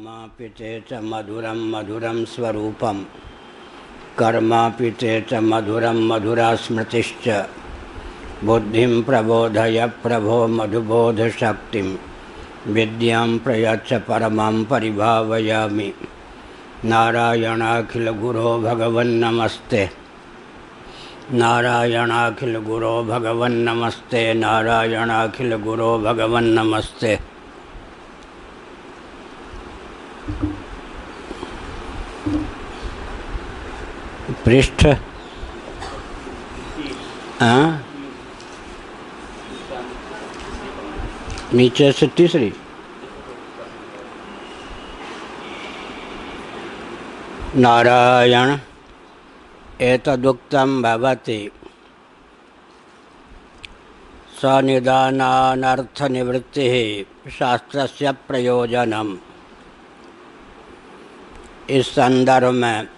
नामापि ते च मधुरं मधुरं स्वरूपं कर्मापि ते च मधुरं मधुरा स्मृतिश्च बुद्धिं प्रबोधय प्रभो मधुबोधशक्तिं विद्यां प्रयच्छ परमां परिभावयामि। नारायणाखिलगुरो भगवन्नमस्ते, नारायणाखिलगुरो भगवन्नमस्ते, नारायणाखिलगुरो भगवन्नमस्ते। पृष्ठ नीचे से तीसरी। नारायण एतदुक्तं भवति सनिदानानर्थनिवृत्तिः शास्त्रस्य प्रयोजनम्। इस संदर्भ में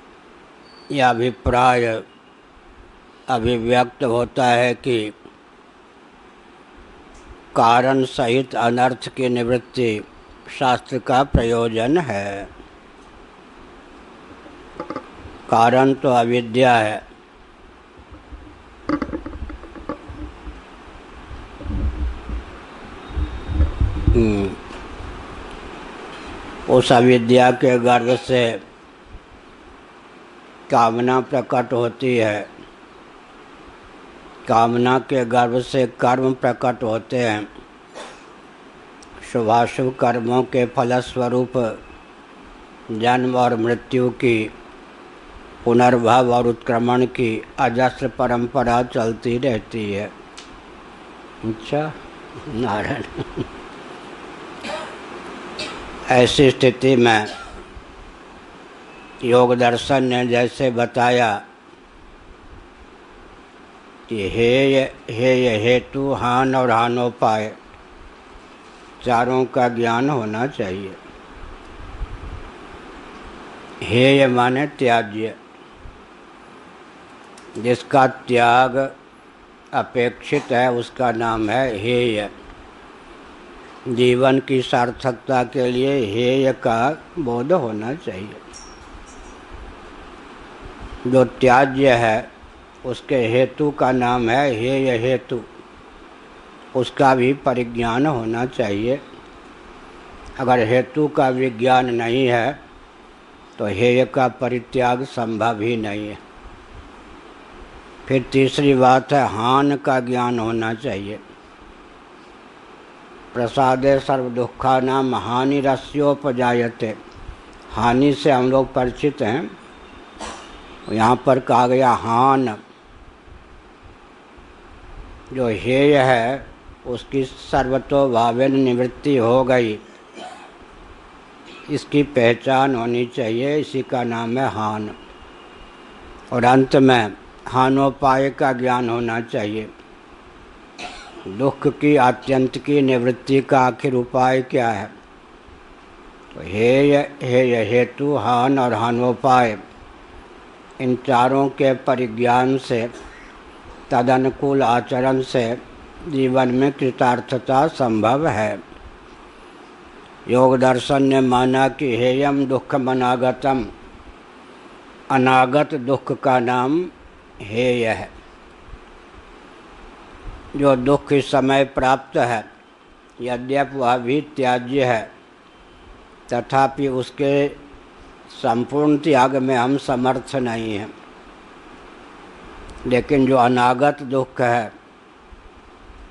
यह अभिप्राय अभिव्यक्त होता है कि कारण सहित अनर्थ की निवृत्ति शास्त्र का प्रयोजन है। कारण तो अविद्या है, उस अविद्या के गर्भ से कामना प्रकट होती है, कामना के गर्भ से कर्म प्रकट होते हैं। शुभाशुभ कर्मों के फलस्वरूप जन्म और मृत्यु की, पुनर्भव और उत्क्रमण की अजस्र परंपरा चलती रहती है। अच्छा नारायण ऐसी स्थिति में योग दर्शन ने जैसे बताया कि हेय हेतु हान और हानोपाय चारों का ज्ञान होना चाहिए। हेय माने त्याज्य, जिसका त्याग अपेक्षित है उसका नाम है हेय। जीवन की सार्थकता के लिए हेय का बोध होना चाहिए। जो त्याज्य है उसके हेतु का नाम है हेय हेतु, उसका भी परिज्ञान होना चाहिए। अगर हेतु का विज्ञान नहीं है तो हेय का परित्याग संभव ही नहीं है। फिर तीसरी बात है हान का ज्ञान होना चाहिए। प्रसादे सर्व दुखानां हानिरस्योपजायते, हानि से हम लोग परिचित हैं। यहाँ पर कहा गया हान, जो हेय है उसकी सर्वतोभावेन निवृत्ति हो गई, इसकी पहचान होनी चाहिए, इसी का नाम है हान। और अंत में हानोपाय का ज्ञान होना चाहिए। दुख की आत्यंत की निवृत्ति का आखिर उपाय क्या है? तो हेय हेय हेतु हान और हानोपाय, इन चारों के परिज्ञान से, तदनुकूल आचरण से जीवन में कृतार्थता संभव है। योग दर्शन ने माना कि हेयम दुःखम अनागतम, अनागत दुख का नाम हेय है। जो दुख इस समय प्राप्त है, यद्यपि वह भी त्याज्य है, तथापि उसके संपूर्ण त्याग में हम समर्थ नहीं हैं। लेकिन जो अनागत दुख है,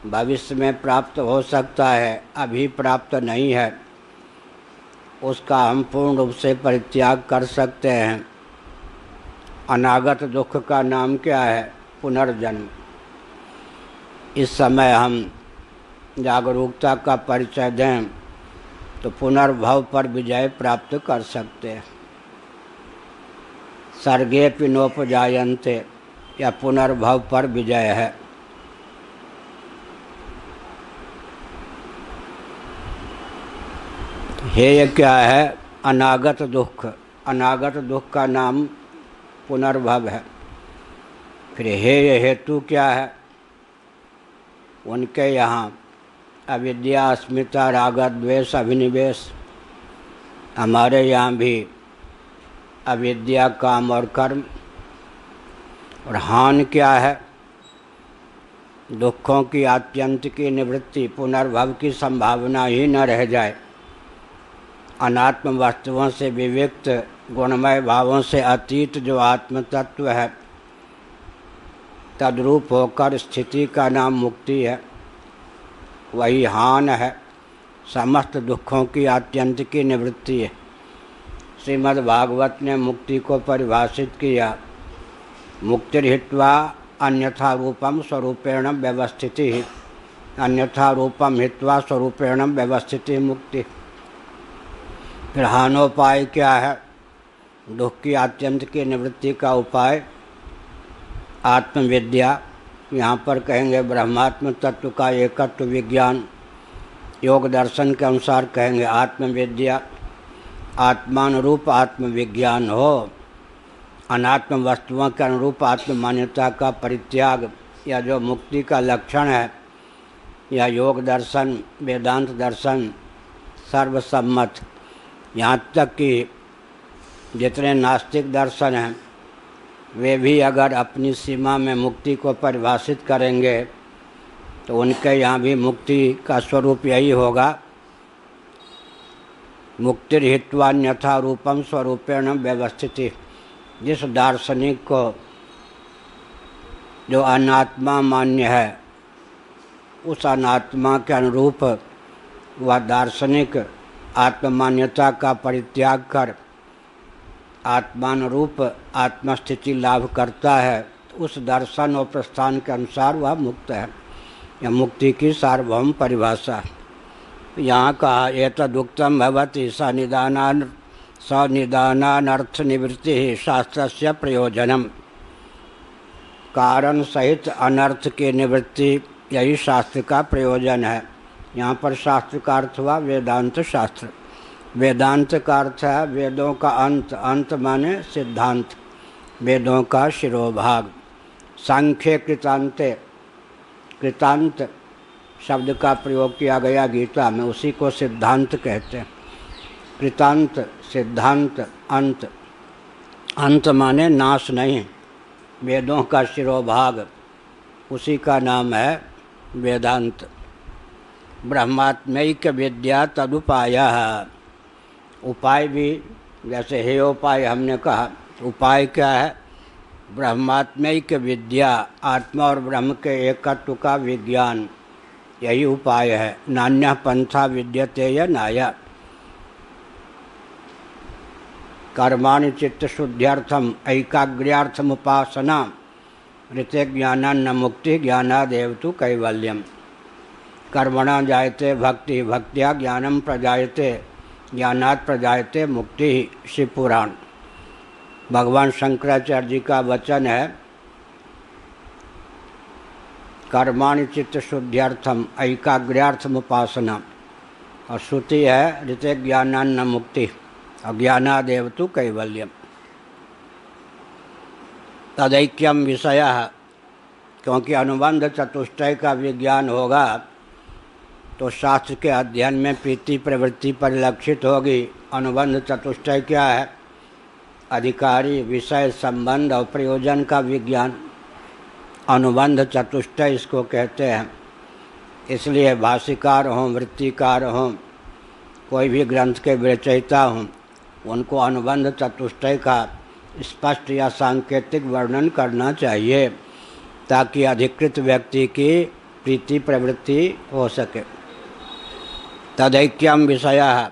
भविष्य में प्राप्त हो सकता है, अभी प्राप्त नहीं है, उसका हम पूर्ण रूप से परित्याग कर सकते हैं। अनागत दुख का नाम क्या है? पुनर्जन्म। इस समय हम जागरूकता का परिचय दें तो पुनर्भव पर विजय प्राप्त कर सकते हैं। सर्गेऽपि नोपजायन्ते, या पुनर्भव पर विजय है। हेय क्या है? अनागत दुख। अनागत दुख का नाम पुनर्भव है। फिर हेय हेतु क्या है? उनके यहाँ अविद्या, अस्मिता, राग, द्वेष, अभिनिवेश, हमारे यहाँ भी अविद्या, काम और कर्म, और हान क्या है? दुखों की आत्यंत की निवृत्ति, पुनर्भव की संभावना ही न रह जाए, अनात्म वस्तुओं से विविक्त गुणमय भावों से अतीत जो आत्म तत्व है, तद्रूप होकर स्थिति का नाम मुक्ति है, वही हान है, समस्त दुखों की आत्यंत की निवृत्ति है। श्रीमद् भागवत ने मुक्ति को परिभाषित किया, मुक्तिर्हित्वा अन्यथा रूपम स्वरूपेण व्यवस्थिति, अन्यथा रूपम हित्वा स्वरूपेण व्यवस्थिति मुक्ति। फिर हानोपाय क्या है? दुख की आत्यंत की निवृत्ति का उपाय आत्मविद्या, यहाँ पर कहेंगे ब्रह्मात्म तत्व का एकत्व विज्ञान, योग दर्शन के अनुसार कहेंगे आत्मविद्या, आत्मानुरूप आत्मविज्ञान हो, अनात्म वस्तुओं के अनुरूप आत्म मान्यता का परित्याग, या जो मुक्ति का लक्षण है, या योग दर्शन, वेदांत दर्शन सर्वसम्मत। यहाँ तक कि जितने नास्तिक दर्शन हैं वे भी अगर अपनी सीमा में मुक्ति को परिभाषित करेंगे तो उनके यहाँ भी मुक्ति का स्वरूप यही होगा, मुक्तिर्हित्वान्यथा रूपम स्वरूपेण व्यवस्थिति। जिस दार्शनिक को जो अनात्मा मान्य है, उस अनात्मा के अनुरूप वह दार्शनिक आत्ममान्यता का परित्याग कर आत्मानुरूप आत्मस्थिति लाभ करता है, उस दर्शन और प्रस्थान के अनुसार वह मुक्त है। यह मुक्ति की सार्वभौम परिभाषा है। यहाँ कहा एतदुक्तम भवति सनिदानानर्थ निवृत्ति शास्त्रस्य प्रयोजनम, कारण सहित अनर्थ की निवृत्ति यही शास्त्र का प्रयोजन है। यहाँ पर शास्त्र का अर्थ हुआ वेदांत शास्त्र। वेदांत का अर्थ है वेदों का अंत, अंत माने सिद्धांत, वेदों का शिरोभाग। सांख्य कृतांते, कृतांत शब्द का प्रयोग किया गया गीता में, उसी को सिद्धांत कहते हैं। कृतांत सिद्धांत, अंत, अंत माने नाश नहीं, वेदों का शिरोभाग, उसी का नाम है वेदांत। ब्रह्मात्मैक विद्या तदुपाय, उपाय भी जैसे हे उपाय हमने कहा, उपाय क्या है? ब्रह्मात्मैक विद्या, आत्मा और ब्रह्म के एकत्व का विज्ञान, यही उपाय है। नान्यः पंथा विद्यते यनाय, कर्माणि चित्त शुद्ध्यर्थम ऐकाग्र्यार्थम उपासना, ऋते ज्ञानान्न मुक्ति ज्ञानादेव तु कैवल्यम। कर्मणा जायते भक्ति, भक्त्या ज्ञानम प्रजायते, ज्ञानात् प्रजायते मुक्ति। शिव पुराण। भगवान शंकराचार्य जी का वचन है, कर्माणि चित्त शुद्ध्यर्थम ऐकाग्र्यार्थम उपासना, और श्रुति है ऋते ज्ञानान्न मुक्ति अज्ञानादेव तु कैवल्यम। तदैक्यम विषय, क्योंकि अनुबंध चतुष्टय का विज्ञान होगा तो शास्त्र के अध्ययन में प्रीति प्रवृत्ति परिलक्षित होगी। अनुबंध चतुष्टय क्या है? अधिकारी, विषय, संबंध और प्रयोजन का विज्ञान, अनुबंध चतुष्टय इसको कहते हैं। इसलिए भाष्यकार हों, वृत्तिकार हों, कोई भी ग्रंथ के रचयिता हों, उनको अनुबंध चतुष्टय का स्पष्ट या सांकेतिक वर्णन करना चाहिए ताकि अधिकृत व्यक्ति की प्रीति प्रवृत्ति हो सके। तदैक्यम विषय,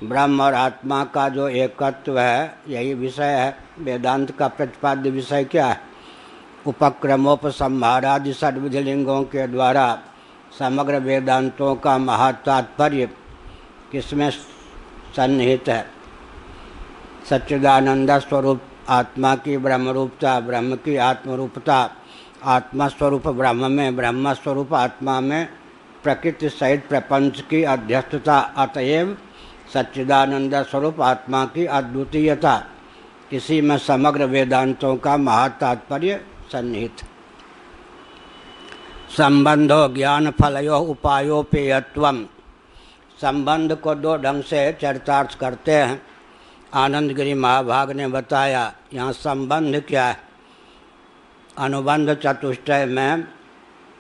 ब्रह्म और आत्मा का जो एकत्व है यही विषय है। वेदांत का प्रतिपाद्य विषय क्या है? उपक्रमोपसंहारादि षड्विधि लिंगों के द्वारा समग्र वेदांतों का महातात्पर्य किसमें सन्निहित है? सच्चिदानंद स्वरूप आत्मा की ब्रह्मरूपता, ब्रह्म की आत्मरूपता, आत्मा स्वरूप ब्रह्म में, ब्रह्म स्वरूप आत्मा में प्रकृति सहित प्रपंच की अध्यस्तता, अतएव सच्चिदानंद स्वरूप आत्मा की अद्वितीयता, इसी में समग्र वेदांतों का महातात्पर्य सन्निहित। संबंधो ज्ञान फलयो उपायोपेयत्वम, संबंध को दो ढंग से चरितार्थ करते हैं। आनंद गिरी महाभाग ने बताया यहाँ संबंध क्या है। अनुबंध चतुष्टय में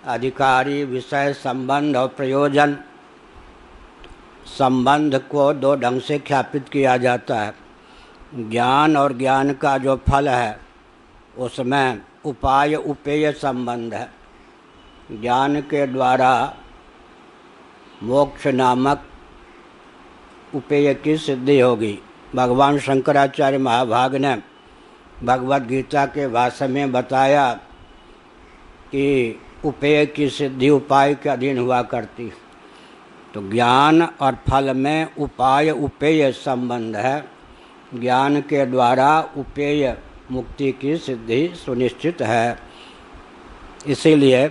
अधिकारी, विषय, संबंध और प्रयोजन, संबंध को दो ढंग से ख्यापित किया जाता है। ज्ञान और ज्ञान का जो फल है उसमें उपाय उपेय संबंध है। ज्ञान के द्वारा मोक्ष नामक उपेय की सिद्धि होगी। भगवान शंकराचार्य महाभाग ने भगवद गीता के भाष्य में बताया कि उपेय की सिद्धि उपाय के अधीन हुआ करती है। तो ज्ञान और फल में उपाय उपेय संबंध है। ज्ञान के द्वारा उपेय मुक्ति की सिद्धि सुनिश्चित है। इसीलिए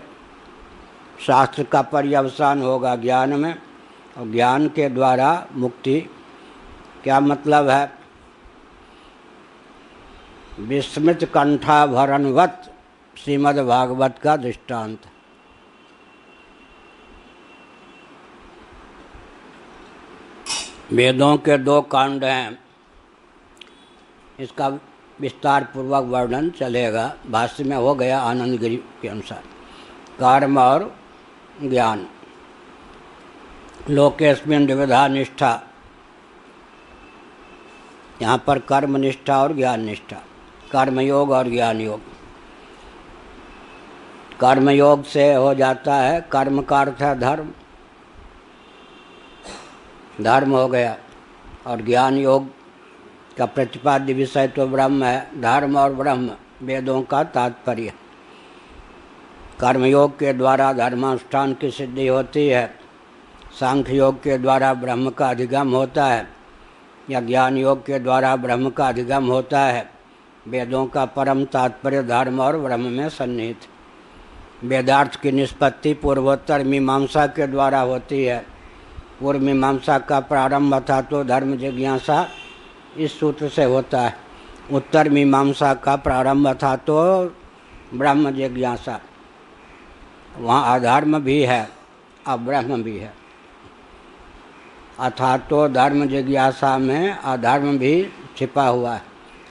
शास्त्र का पर्यवसान होगा ज्ञान में, और ज्ञान के द्वारा मुक्ति। क्या मतलब है? विस्मृत कंठाभरणवत श्रीमद् भागवत का दृष्टांत। वेदों के दो कांड हैं, इसका विस्तार पूर्वक वर्णन चलेगा। भाष्य में हो गया आनंद गिरी के अनुसार। कर्म और ज्ञान। लोकेस्मिन् द्विविधा निष्ठा, यहाँ पर कर्म निष्ठा और ज्ञान निष्ठा, कर्मयोग और ज्ञान योग। कर्मयोग से हो जाता है, कर्म का अर्थ है धर्म, धर्म हो गया। और ज्ञान योग का प्रतिपाद्य विषय तो ब्रह्म है। धर्म और ब्रह्म वेदों का तात्पर्य। कर्मयोग के द्वारा धर्मानुष्ठान की सिद्धि होती है, सांख्य योग के द्वारा ब्रह्म का अधिगम होता है, या ज्ञान योग के द्वारा ब्रह्म का अधिगम होता है। वेदों का परम तात्पर्य धर्म और ब्रह्म में सन्निहित। वेदार्थ की निष्पत्ति पूर्वोत्तर मीमांसा के द्वारा होती है। पूर्व मीमांसा का प्रारंभ था तो धर्म जिज्ञासा इस सूत्र से होता है। उत्तर मीमांसा का प्रारंभ था तो ब्रह्म जिज्ञासा। वहाँ अधर्म भी है और ब्रह्म भी है। अथा तो धर्म जिज्ञासा में अधर्म भी छिपा हुआ है।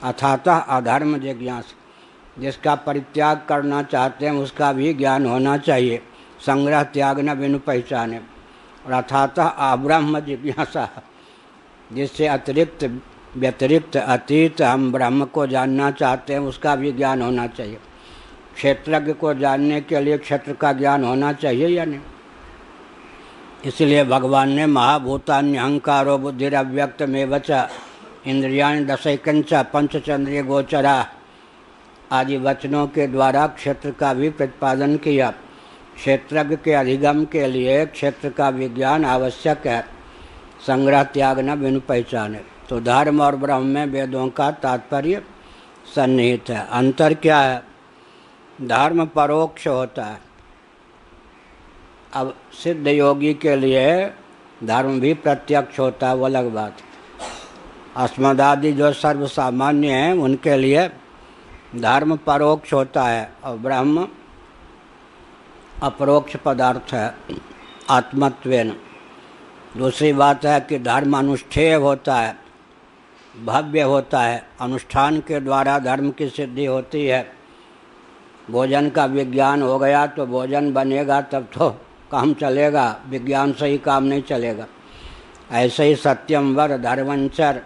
अथातः अधर्म जिज्ञासा, जिसका परित्याग करना चाहते हैं उसका भी ज्ञान होना चाहिए। संग्रह त्याग न बिनु पहचाने। और अथातः अब्रह्म जिज्ञासा, जिससे अतिरिक्त व्यतिरिक्त अतीत हम ब्रह्म को जानना चाहते हैं उसका भी ज्ञान होना चाहिए। क्षेत्रज्ञ को जानने के लिए क्षेत्र का ज्ञान होना चाहिए या नहीं? इसलिए भगवान ने महाभूतान्य अहंकारो बुद्धिरव्यक्तमेव च इंद्रियाणि दशैकंच पंचचंद्रिय गोचरा आदि वचनों के द्वारा क्षेत्र का भी प्रतिपादन किया। क्षेत्रज्ञ के अधिगम के लिए क्षेत्र का विज्ञान आवश्यक है। संग्रह त्याग न बिनु पहचाने। तो धर्म और ब्रह्म में वेदों का तात्पर्य सन्निहित है। अंतर क्या है? धर्म परोक्ष होता है। अब सिद्ध योगी के लिए धर्म भी प्रत्यक्ष होता है, वो अलग बात। अस्मदादि जो सर्वसामान्य हैं उनके लिए धर्म परोक्ष होता है और ब्रह्म अपरोक्ष पदार्थ है आत्मत्वेन। दूसरी बात है कि धर्म अनुष्ठेय होता है, भव्य होता है। अनुष्ठान के द्वारा धर्म की सिद्धि होती है। भोजन का विज्ञान हो गया तो भोजन बनेगा तब तो काम चलेगा, विज्ञान से ही काम नहीं चलेगा। ऐसे ही सत्यम वर धर्मंचर,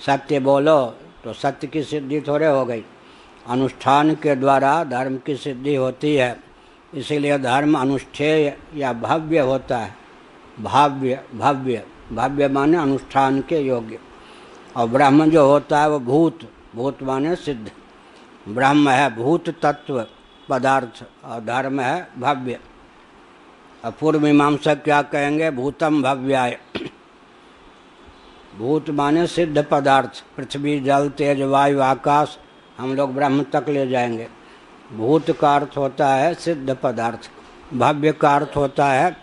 सत्य बोलो तो सत्य की सिद्धि थोड़े हो गई। अनुष्ठान के द्वारा धर्म की सिद्धि होती है। इसीलिए धर्म अनुष्ठेय या भव्य होता है। भाव्य भव्य, भव्य माने अनुष्ठान के योग्य। और ब्रह्म जो होता है वो भूत, भूत माने सिद्ध। ब्रह्म है भूत तत्व पदार्थ और धर्म है भव्य। और पूर्व मीमांसक क्या कहेंगे? भूतम भव्याय। भूत माने सिद्ध पदार्थ, पृथ्वी जल तेज वायु आकाश, हम लोग ब्रह्म तक ले जाएंगे। भूत का अर्थ होता है सिद्ध पदार्थ, भव्य का अर्थ होता है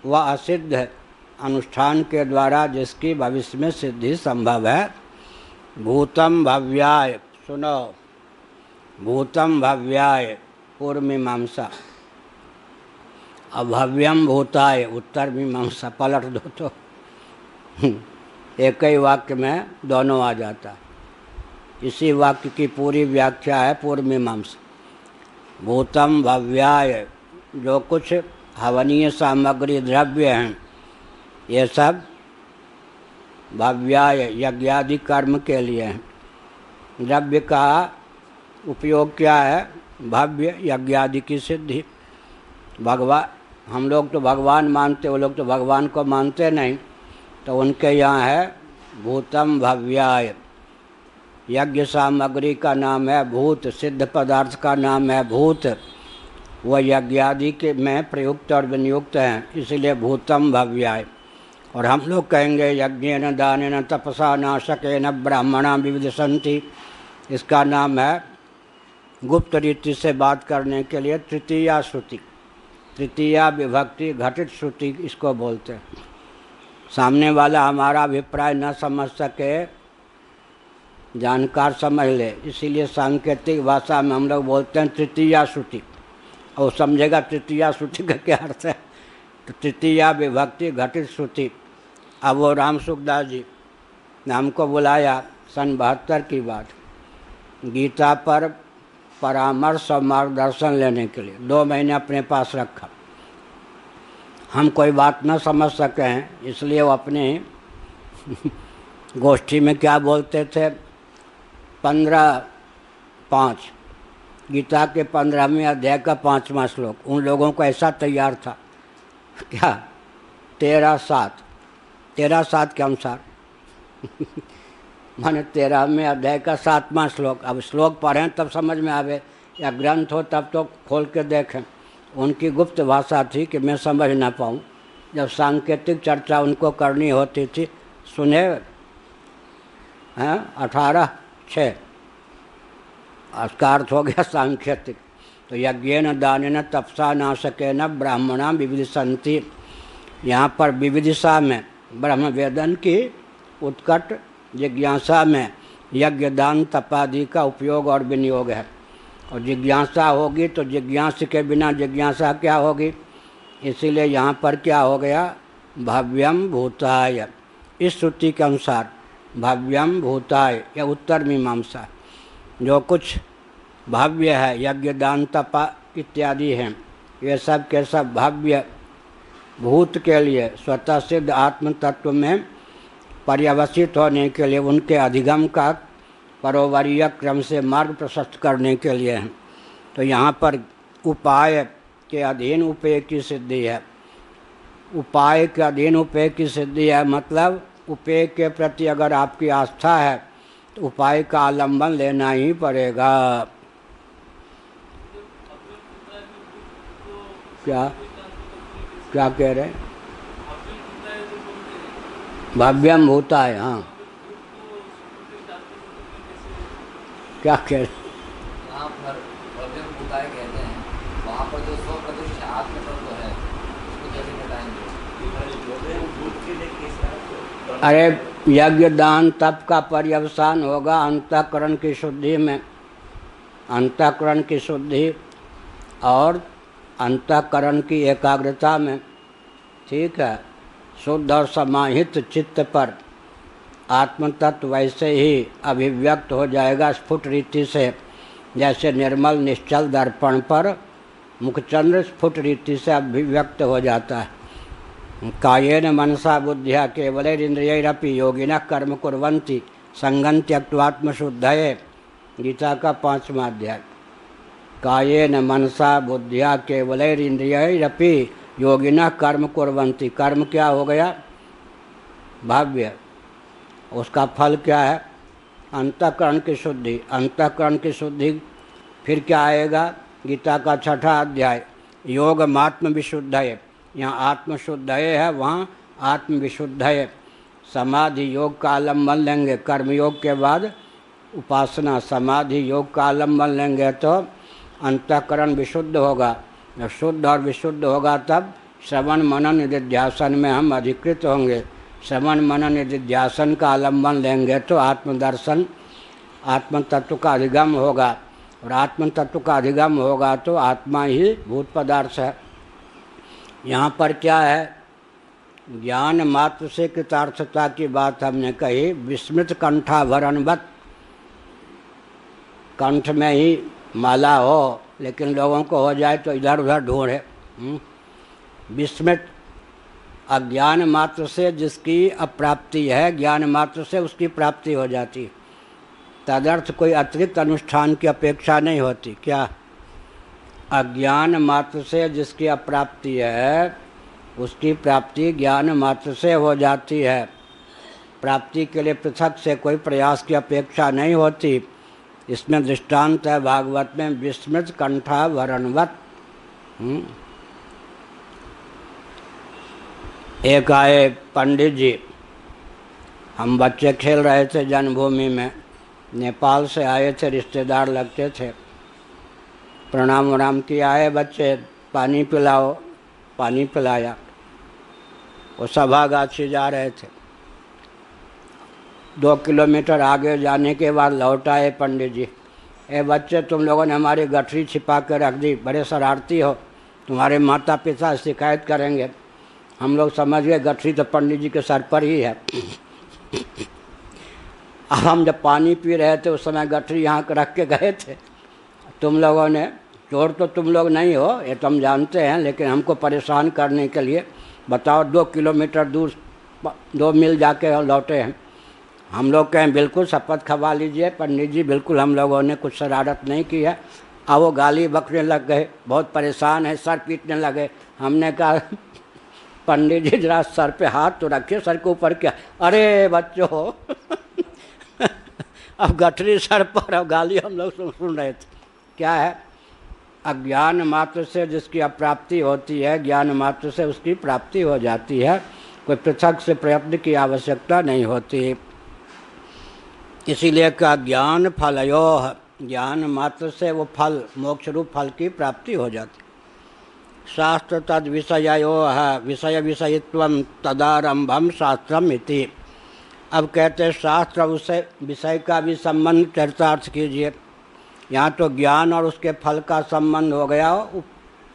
वह असिद्ध है, अनुष्ठान के द्वारा जिसकी भविष्य में सिद्धि संभव है। भूतम भव्याय, सुनो, भूतम भव्याय पूर्व मीमांसा। अभव्यम भूताय, उत्तर मीमांसा पलट दो तो एक ही वाक्य में दोनों आ जाता है। इसी वाक्य की पूरी व्याख्या है पूर्व मीमांसा। भूतम भव्याय, जो कुछ हवनीय सामग्री द्रव्य हैं ये सब भव्याय यज्ञादि कर्म के लिए हैं। द्रव्य का उपयोग क्या है? भव्य यज्ञादि की सिद्धि। भगवान, हम लोग तो भगवान मानते, वो लोग तो भगवान को मानते नहीं, तो उनके यहाँ है भूतम भव्याय। यज्ञ सामग्री का नाम है भूत, सिद्ध पदार्थ का नाम है भूत, वह यज्ञादि के में प्रयुक्त और विनियुक्त हैं, इसलिए भूतम भव्याय। और हम लोग कहेंगे यज्ञेन दानेन तपसा नाशकेन ब्राह्मणा विविधसन्ति, इसका नाम है गुप्त रीति से बात करने के लिए तृतीया श्रुति, तृतीया विभक्ति घटित श्रुति इसको बोलते हैं। सामने वाला हमारा अभिप्राय न समझ सके, जानकार समझ ले, इसीलिए सांकेतिक भाषा में हम लोग बोलते हैं तृतीया श्रुति, और समझेगा तृतीया श्रुति का क्या अर्थ है। तो तृतीया विभक्ति घटित श्रुति। अब वो राम सुखदास जी ने हमको बुलाया सन 72 की बात, गीता पर परामर्श और मार्गदर्शन लेने के लिए 2 महीने अपने पास रखा। हम कोई बात न समझ सके हैं, इसलिए वो अपने गोष्ठी में क्या बोलते थे, 15:5 गीता के 15वें अध्याय का 5वां श्लोक। उन लोगों को ऐसा तैयार था क्या 13:7 के अनुसार माने 13वें अध्याय का 7वां श्लोक। अब श्लोक पढ़ें तब समझ में आवे, या ग्रंथ हो तब तो खोल के देखें। उनकी गुप्त भाषा थी कि मैं समझ ना पाऊँ। जब सांकेतिक चर्चा उनको करनी होती थी, सुने हैं 18:6 उसका अर्थ हो गया सांकेतिक। तो यज्ञेन दानेन तपसा नाशकेन ब्राह्मणा विविधसन्ति, यहाँ पर विविधिशा में ब्रह्म वेदन की उत्कट जिज्ञासा में यज्ञ दान तपादि का उपयोग और विनियोग है। और जिज्ञासा होगी तो जिज्ञास के बिना जिज्ञासा क्या होगी, इसीलिए यहाँ पर क्या हो गया भव्यम भूताय। इस श्रुति के अनुसार भव्यम भूताय या उत्तर मीमांसा, जो कुछ भव्य है यज्ञ दान तपा इत्यादि हैं, ये सब के सब भव्य भूत के लिए स्वतः सिद्ध आत्म तत्व में पर्यवसित होने के लिए, उनके अधिगम का परोवरीय क्रम से मार्ग प्रशस्त करने के लिए हैं। तो यहाँ पर उपाय के अधीन उपेय की सिद्धि है। उपाय के अधीन उपेय की सिद्धि है मतलब उपेय के प्रति अगर आपकी आस्था है तो उपाय का आलम्बन लेना ही पड़ेगा। क्या क्या कह रहे हैं? भव्यम भूताय, हाँ क्या कह रहे? यहाँ पर भव्यम भूताय कहते हैं, वहाँ पर जो 100% आत्म तत्व है उसको कैसे बताएंगे? अरे यज्ञ दान तप का पर्यवसान होगा अंतःकरण की शुद्धि में, अंतःकरण की शुद्धि और अंतःकरण की एकाग्रता में। ठीक है, शुद्ध और समाहित चित्त पर आत्मतत्व वैसे ही अभिव्यक्त हो जाएगा स्फुट रीति से, जैसे निर्मल निश्चल दर्पण पर मुखचंद्र स्फुट रीति से अभिव्यक्त हो जाता है। कायेन मनसा बुद्धिया केवलैरिन्द्रियैरपि योगिनः कर्म कुर्वन्ति संगं त्यक्त्वात्मशुद्धये, गीता का 5वां अध्याय। कायेन मनसा बुद्धिया केवलैरिन्द्रियैरपि योगिनः कर्म कुर्वन्ति, कर्म क्या हो गया भाव्य, उसका फल क्या है अंतःकरण की शुद्धि। अंतःकरण की शुद्धि फिर क्या आएगा, गीता का 6वां अध्याय योग आत्म विशुद्धये, यहाँ आत्मशुद्धये है वहाँ आत्म विशुद्धये। समाधि योग का आलम्बन लेंगे, कर्मयोग के बाद उपासना समाधि योग का आलम्बन लेंगे तो अंतःकरण विशुद्ध होगा। जब शुद्ध और विशुद्ध होगा तब श्रवण मनन निधिध्यासन में हम अधिकृत होंगे। श्रवण मनन निधिध्यासन का आलम्बन लेंगे तो आत्मदर्शन आत्म तत्व का अधिगम होगा, और आत्म तत्व का अधिगम होगा तो आत्मा ही भूत पदार्थ है। यहाँ पर क्या है, ज्ञान मात्र से कृतार्थता की बात हमने कही। विस्मृत कंठाभरणवत, कंठ में ही माला हो लेकिन लोगों को हो जाए तो इधर उधर ढूंढे। विस्मृत, अज्ञान मात्र से जिसकी अप्राप्ति है, ज्ञान मात्र से उसकी प्राप्ति हो जाती। तदर्थ कोई अतिरिक्त अनुष्ठान की अपेक्षा नहीं होती। क्या? अज्ञान मात्र से जिसकी अप्राप्ति है उसकी प्राप्ति ज्ञान मात्र से हो जाती है। प्राप्ति के लिए पृथक से कोई प्रयास की अपेक्षा नहीं होती। इसमें दृष्टांत है भागवत में, विस्मृत कंठाभरणवत। एक आए पंडित जी, हम बच्चे खेल रहे थे जन्मभूमि में, नेपाल से आए थे, रिश्तेदार लगते थे। प्रणाम वणाम किया, आए बच्चे पानी पिलाओ, पानी पिलाया। वो सभागाछी जा रहे थे। 2 किलोमीटर आगे जाने के बाद लौट आए पंडित जी। ए बच्चे, तुम लोगों ने हमारी गठरी छिपा कर रख दी, बड़े शरारती हो, तुम्हारे माता पिता शिकायत करेंगे। हम लोग समझ गए गठरी तो पंडित जी के सर पर ही है। अब हम जब पानी पी रहे थे उस समय गठरी यहाँ रख के गए थे। तुम लोगों ने, चोर तो तुम लोग नहीं हो ये तो हम जानते हैं, लेकिन हमको परेशान करने के लिए बताओ 2 किलोमीटर दूर 2 मील जाके लौटे हैं। हम लोग कहें बिल्कुल शपथ खवा लीजिए पंडित जी, बिल्कुल हम लोगों ने कुछ शरारत नहीं की है। अब वो गाली बकने लग गए, बहुत परेशान है, सर पीटने लगे। हमने कहा पंडित जी जरा सर पे हाथ तो रखिए, सर के ऊपर क्या। अरे बच्चों अब गठरी सर पर, अब गाली हम लोग सुन रहे थे। क्या है? अज्ञान मात्र से जिसकी अप्राप्ति होती है, ज्ञान मात्र से उसकी प्राप्ति हो जाती है। कोई पृथक से प्रयत्न की आवश्यकता नहीं होती। इसीलिए का ज्ञान फलयो, ज्ञान मात्र से वो फल, मोक्ष रूप फल की प्राप्ति हो जाती। शास्त्र तद विषयो है, विषय विषयित्वम तदारंभम शास्त्रम इति। अब कहते शास्त्र उसे विषय का भी संबंध चरितार्थ कीजिए। यहाँ तो ज्ञान और उसके फल का संबंध हो गया,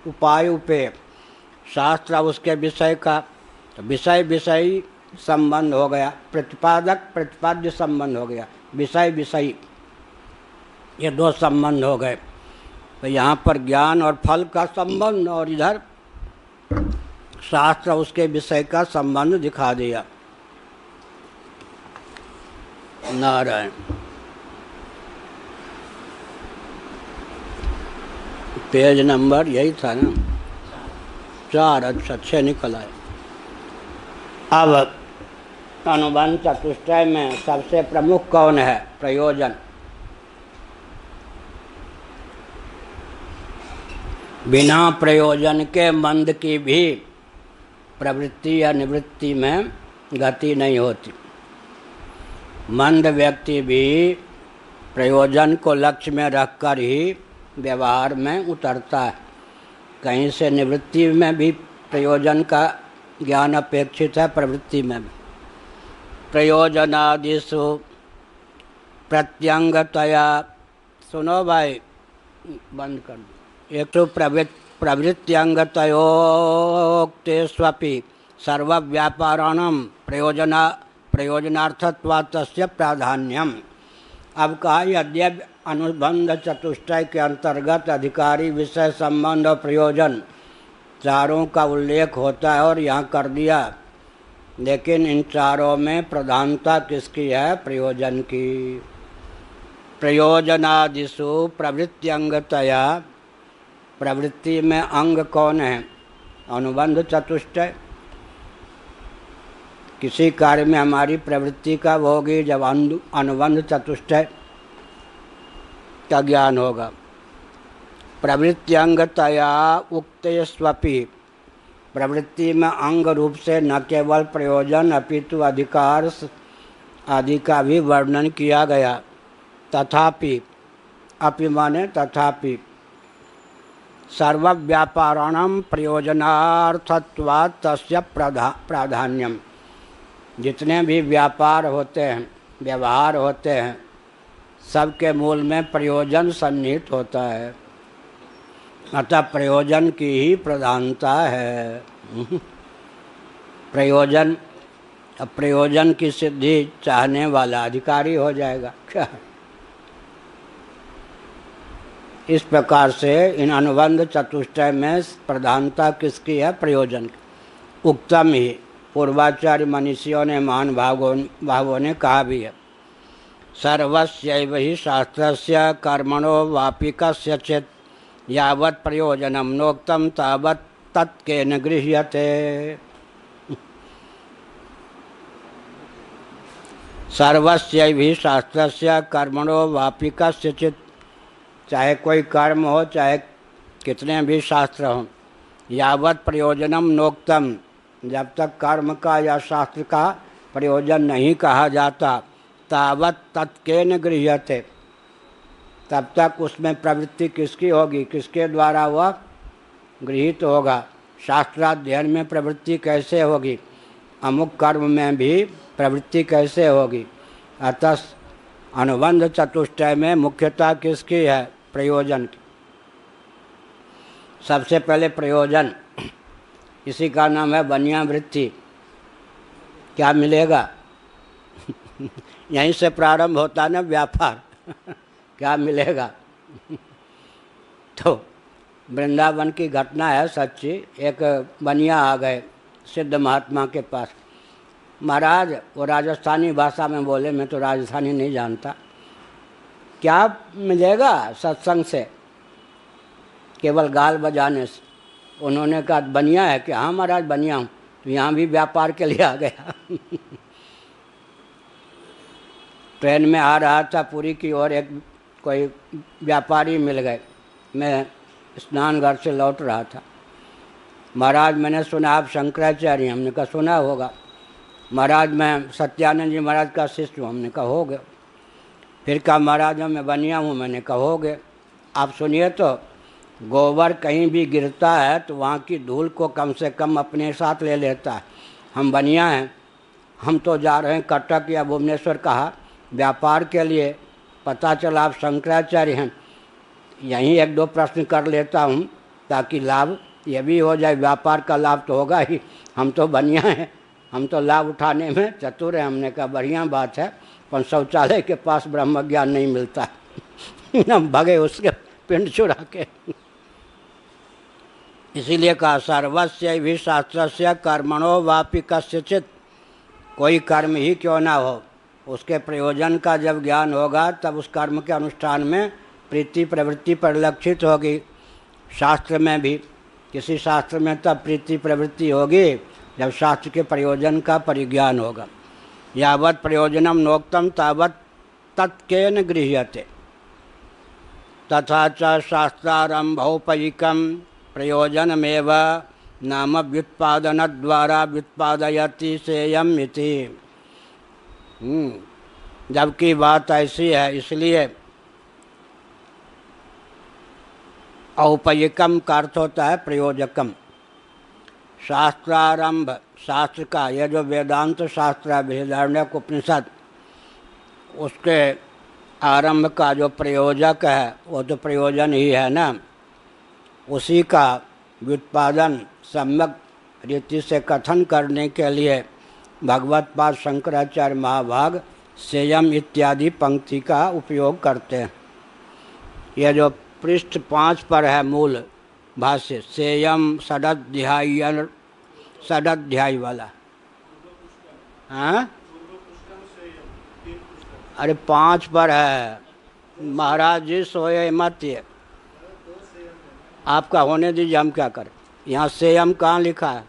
उपाय उपेय। शास्त्र उसके विषय का, तो विषय विषयी संबंध हो गया, प्रतिपादक प्रतिपाद्य संबंध हो गया, विषय विषयी, ये 2 संबंध हो गए। तो यहाँ पर ज्ञान और फल का संबंध और इधर शास्त्र उसके विषय का संबंध दिखा दिया। नारायण। पेज नंबर यही था ना, 4। अच्छा 6 निकल आए। अब अनुबंध चतुष्टय में सबसे प्रमुख कौन है? प्रयोजन। बिना प्रयोजन के मंद की भी प्रवृत्ति या निवृत्ति में गति नहीं होती। मंद व्यक्ति भी प्रयोजन को लक्ष्य में रखकर ही व्यवहार में उतरता है। कहीं से निवृत्ति में भी प्रयोजन का ज्ञान अपेक्षित है, प्रवृत्ति में भी। प्रयोजनादिषु प्रत्यंगतया, सुनो भाई बंद कर दो। एक तो प्रवृत्त्यंगतयोक्तेष्वपि सर्वव्यापाराणां प्रयोजनार्थत्वात् तस्य प्राधान्यम। अब कहा यद्यपि अनुबंध चतुष्टय के अंतर्गत अधिकारी, विषय, संबंध और प्रयोजन चारों का उल्लेख होता है और यहाँ कर दिया, लेकिन इन चारों में प्रधानता किसकी है? प्रयोजन की। प्रयोजनादिषु प्रवृत्त्यंगतया, प्रवृत्ति में अंग कौन है? अनुबंध चतुष्टय। किसी कार्य में हमारी प्रवृत्ति कब होगी? जब अनुबंध चतुष्टय का ज्ञान होगा। प्रवृत्त्यंगतया उक्तेष्वपि, प्रवृत्ति में अंग रूप से न केवल प्रयोजन अपितु अधिकार आदि का भी वर्णन किया गया। तथापि, अपि माने तथापि, सर्वव्यापाराणां प्रयोजनार्थत्वात् तस्य प्राधान्यम। जितने भी व्यापार होते हैं, व्यवहार होते हैं, सबके मूल में प्रयोजन सन्निहित होता है। अतः प्रयोजन की ही प्रधानता है। प्रयोजन, अब प्रयोजन की सिद्धि चाहने वाला अधिकारी हो जाएगा क्या? इस प्रकार से इन अनुबंध चतुष्टय में प्रधानता किसकी है? प्रयोजन की। उक्तम ही पूर्वाचार्य मनीषियों ने, महान भावों ने कहा भी है, सर्वस्यैव हि शास्त्रस्य कर्मणो वापि कस्यचित् यावत् प्रयोजनं नोक्तं तावत् तत्केन गृह्यते। सर्वस्यैव हि शास्त्रस्य कर्मणो वापि कस्यचित्, चाहे कोई कर्म हो, चाहे कितने भी शास्त्र हों, यावत् प्रयोजनम नोक्तम, जब तक कर्म का या शास्त्र का प्रयोजन नहीं कहा जाता, तावत् तत्केन गृह्यते, तब तक उसमें प्रवृत्ति किसकी होगी? किसके द्वारा वह गृहीत होगा? शास्त्राध्ययन में प्रवृत्ति कैसे होगी? अमुक कर्म में भी प्रवृत्ति कैसे होगी? अतः अनुबंध चतुष्टय में मुख्यता किसकी है? प्रयोजन की। सबसे पहले प्रयोजन, इसी का नाम है बनियावृत्ति। क्या मिलेगा? यहीं से प्रारंभ होता ना व्यापार। क्या मिलेगा? तो वृंदावन की घटना है सच्ची। एक बनिया आ गए सिद्ध महात्मा के पास। महाराज, वो राजस्थानी भाषा में बोले, मैं तो राजस्थानी नहीं जानता, क्या मिलेगा सत्संग से? केवल गाल बजाने से। उन्होंने कहा बनिया है कि? हाँ महाराज बनिया हूँ। तो यहाँ भी व्यापार के लिए आ गया। ट्रेन में आ रहा था पुरी की ओर, एक कोई व्यापारी मिल गए। मैं स्नान घर से लौट रहा था। महाराज, मैंने सुना आप शंकराचार्य हैं। हमने कहा सुना होगा। महाराज, मैं सत्यानंद जी महाराज का शिष्य हूँ। हमने कहा हो गए। फिर कहा महाराज मैं बनिया हूँ। मैंने कहा हो गए। आप सुनिए, तो गोबर कहीं भी गिरता है तो वहाँ की धूल को कम से कम अपने साथ ले लेता है। हम बनिया हैं, हम तो जा रहे हैं कटक या भुवनेश्वर कहा व्यापार के लिए। पता चला आप शंकराचार्य हैं। यहीं एक दो प्रश्न कर लेता हूँ ताकि लाभ ये भी हो जाए। व्यापार का लाभ तो होगा ही, हम तो बनिया हैं, हम तो लाभ उठाने में चतुर हैं। हमने कहा बढ़िया बात है, पर शौचालय के पास ब्रह्म ज्ञान नहीं मिलता। हम भगे उसके पिंड चुरा के। इसीलिए कहा सर्वस्य भी शास्त्रस्य कर्मणो वापि कस्यचित्, कोई कर्म ही क्यों ना हो, उसके प्रयोजन का जब ज्ञान होगा तब उस कर्म के अनुष्ठान में प्रीति प्रवृत्ति परिलक्षित होगी। शास्त्र में भी, किसी शास्त्र में तब प्रीति प्रवृत्ति होगी जब शास्त्र के प्रयोजन का परिज्ञान होगा। यावत् प्रयोजनम नोक्तम तावत् तत्केन गृह्यते। तथा च शास्त्रारंभोपयिकम प्रयोजनमेव नाम व्युत्पादन द्वारा व्युत्पादयति सेयम इति। जबकि बात ऐसी है, इसलिए औपयिकम का अर्थ होता है प्रयोजकम। शास्त्रारंभ, शास्त्र का, यह जो वेदांत शास्त्र है बृहदारण्यक उपनिषद, उसके आरंभ का जो प्रयोजक है वो तो प्रयोजन ही है ना। उसी का व्युत्पादन सम्यक रीति से कथन करने के लिए भगवत पाद शंकराचार्य महाभाग सेयम इत्यादि पंक्ति का उपयोग करते हैं। यह जो पृष्ठ 5 पर है मूल भाष्य, सेयम षडध्यायी वाला। हाँ, अरे 5 पर है। महाराज जी सोए मत, ये आपका होने दीजिए, हम क्या करें। यहाँ सेयम कहाँ लिखा है?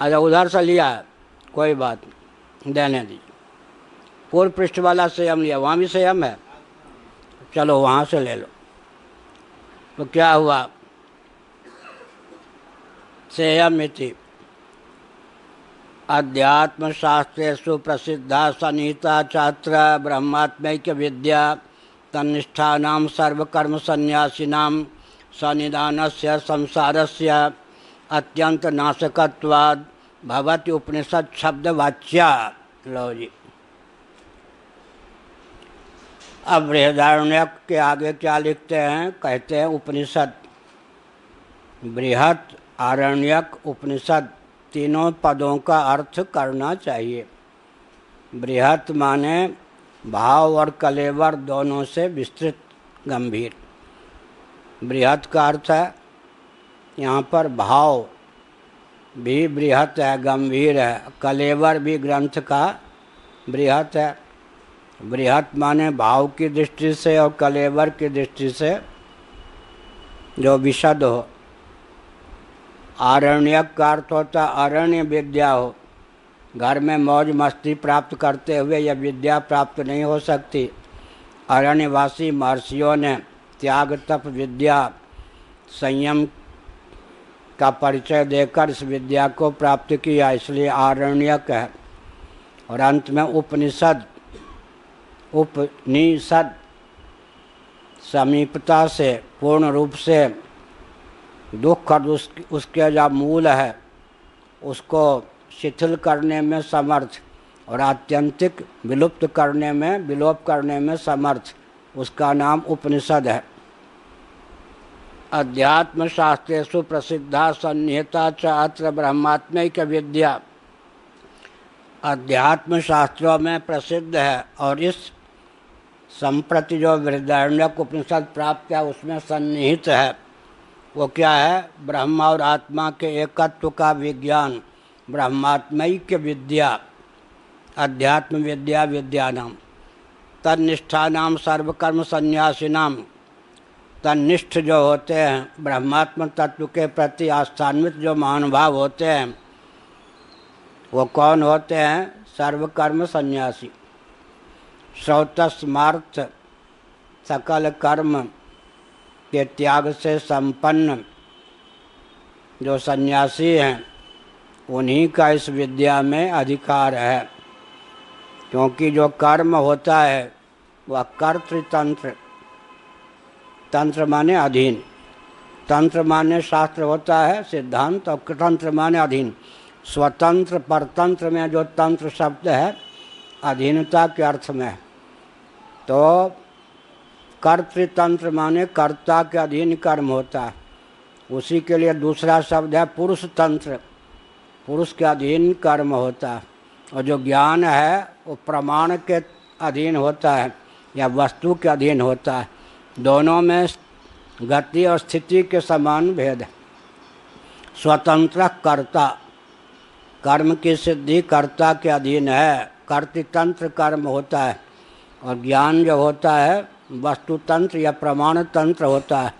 अच्छा, उधर से लिया है, कोई बात नहीं, देने दीजिए। पूर्व पृष्ठ वाला सेयम लिया, वहाँ भी सेयम है, चलो वहाँ से ले लो। तो क्या हुआ? सेयम इति अध्यात्म शास्त्रेषु प्रसिद्धा सनिहिता छात्र ब्रह्मात्मैक्य विद्या तन्निष्ठानां सर्वकर्म संन्यासिनां सनिधानस्य संसारस्य अत्यंत नाशकत्वाद भवति उपनिषद शब्द वाच्या। लो जी, अब बृहदारण्यक के आगे क्या लिखते हैं? कहते हैं उपनिषद बृहत, आरण्यक, उपनिषद तीनों पदों का अर्थ करना चाहिए। बृहत माने भाव और कलेवर दोनों से विस्तृत, गंभीर। बृहत का अर्थ है यहाँ पर भाव भी बृहत है, गंभीर है। कलेवर भी ग्रंथ का बृहत है। बृहत माने भाव की दृष्टि से और कलेवर की दृष्टि से जो विशद हो। आरण्यक का अर्थ होता अरण्य विद्या हो। घर में मौज मस्ती प्राप्त करते हुए यह विद्या प्राप्त नहीं हो सकती। अरण्यवासी महर्षियों ने त्याग, तप, विद्या, संयम का परिचय देकर इस विद्या को प्राप्त किया, इसलिए आरण्यक है। और अंत में उपनिषद, उपनिषद समीपता से, पूर्ण रूप से दुख और उसके जो मूल है उसको शिथिल करने में समर्थ और आत्यंतिक विलुप्त करने में, विलोप करने में समर्थ, उसका नाम उपनिषद है। अध्यात्म शास्त्रेषु प्रसिद्धा सन्निहिता च अत्र ब्रह्मात्मैक विद्या। अध्यात्म शास्त्रों में प्रसिद्ध है और इस संप्रति जो बृहदारण्यक उपनिषद प्राप्त है उसमें सन्निहित है। वो क्या है? ब्रह्म और आत्मा के एकत्व का विज्ञान, ब्रह्मात्मैक्य विद्या, अध्यात्म विद्या, विद्यानाम तन्निष्ठानाम सर्वकर्म संन्यासिनाम। तन्निष्ठ जो होते हैं, ब्रह्मात्म तत्व के प्रति आस्थान्वित जो महानुभाव होते हैं, वो कौन होते हैं? सर्वकर्म संन्यासी। श्रौतस्मार्थ सकल कर्म के त्याग से संपन्न जो सन्यासी हैं, उन्हीं का इस विद्या में अधिकार है। क्योंकि जो कर्म होता है वह कर्तृतंत्र, तंत्र माने अधीन, तंत्र माने शास्त्र होता है, सिद्धांत, और तंत्र माने अधीन। स्वतंत्र परतंत्र में जो तंत्र शब्द है अधीनता के अर्थ में है। तो कर्तृतंत्र माने कर्ता के अधीन कर्म होता है। उसी के लिए दूसरा शब्द है पुरुष तंत्र, पुरुष के अधीन कर्म होता है। और जो ज्ञान है वो प्रमाण के अधीन होता है या वस्तु के अधीन होता है। दोनों में गति और स्थिति के समान भेद है। स्वतंत्र कर्ता, कर्म की सिद्धि कर्ता के अधीन है, कर्तृतंत्र कर्म होता है। और ज्ञान जो होता है वस्तु तंत्र या प्रमाण तंत्र होता है।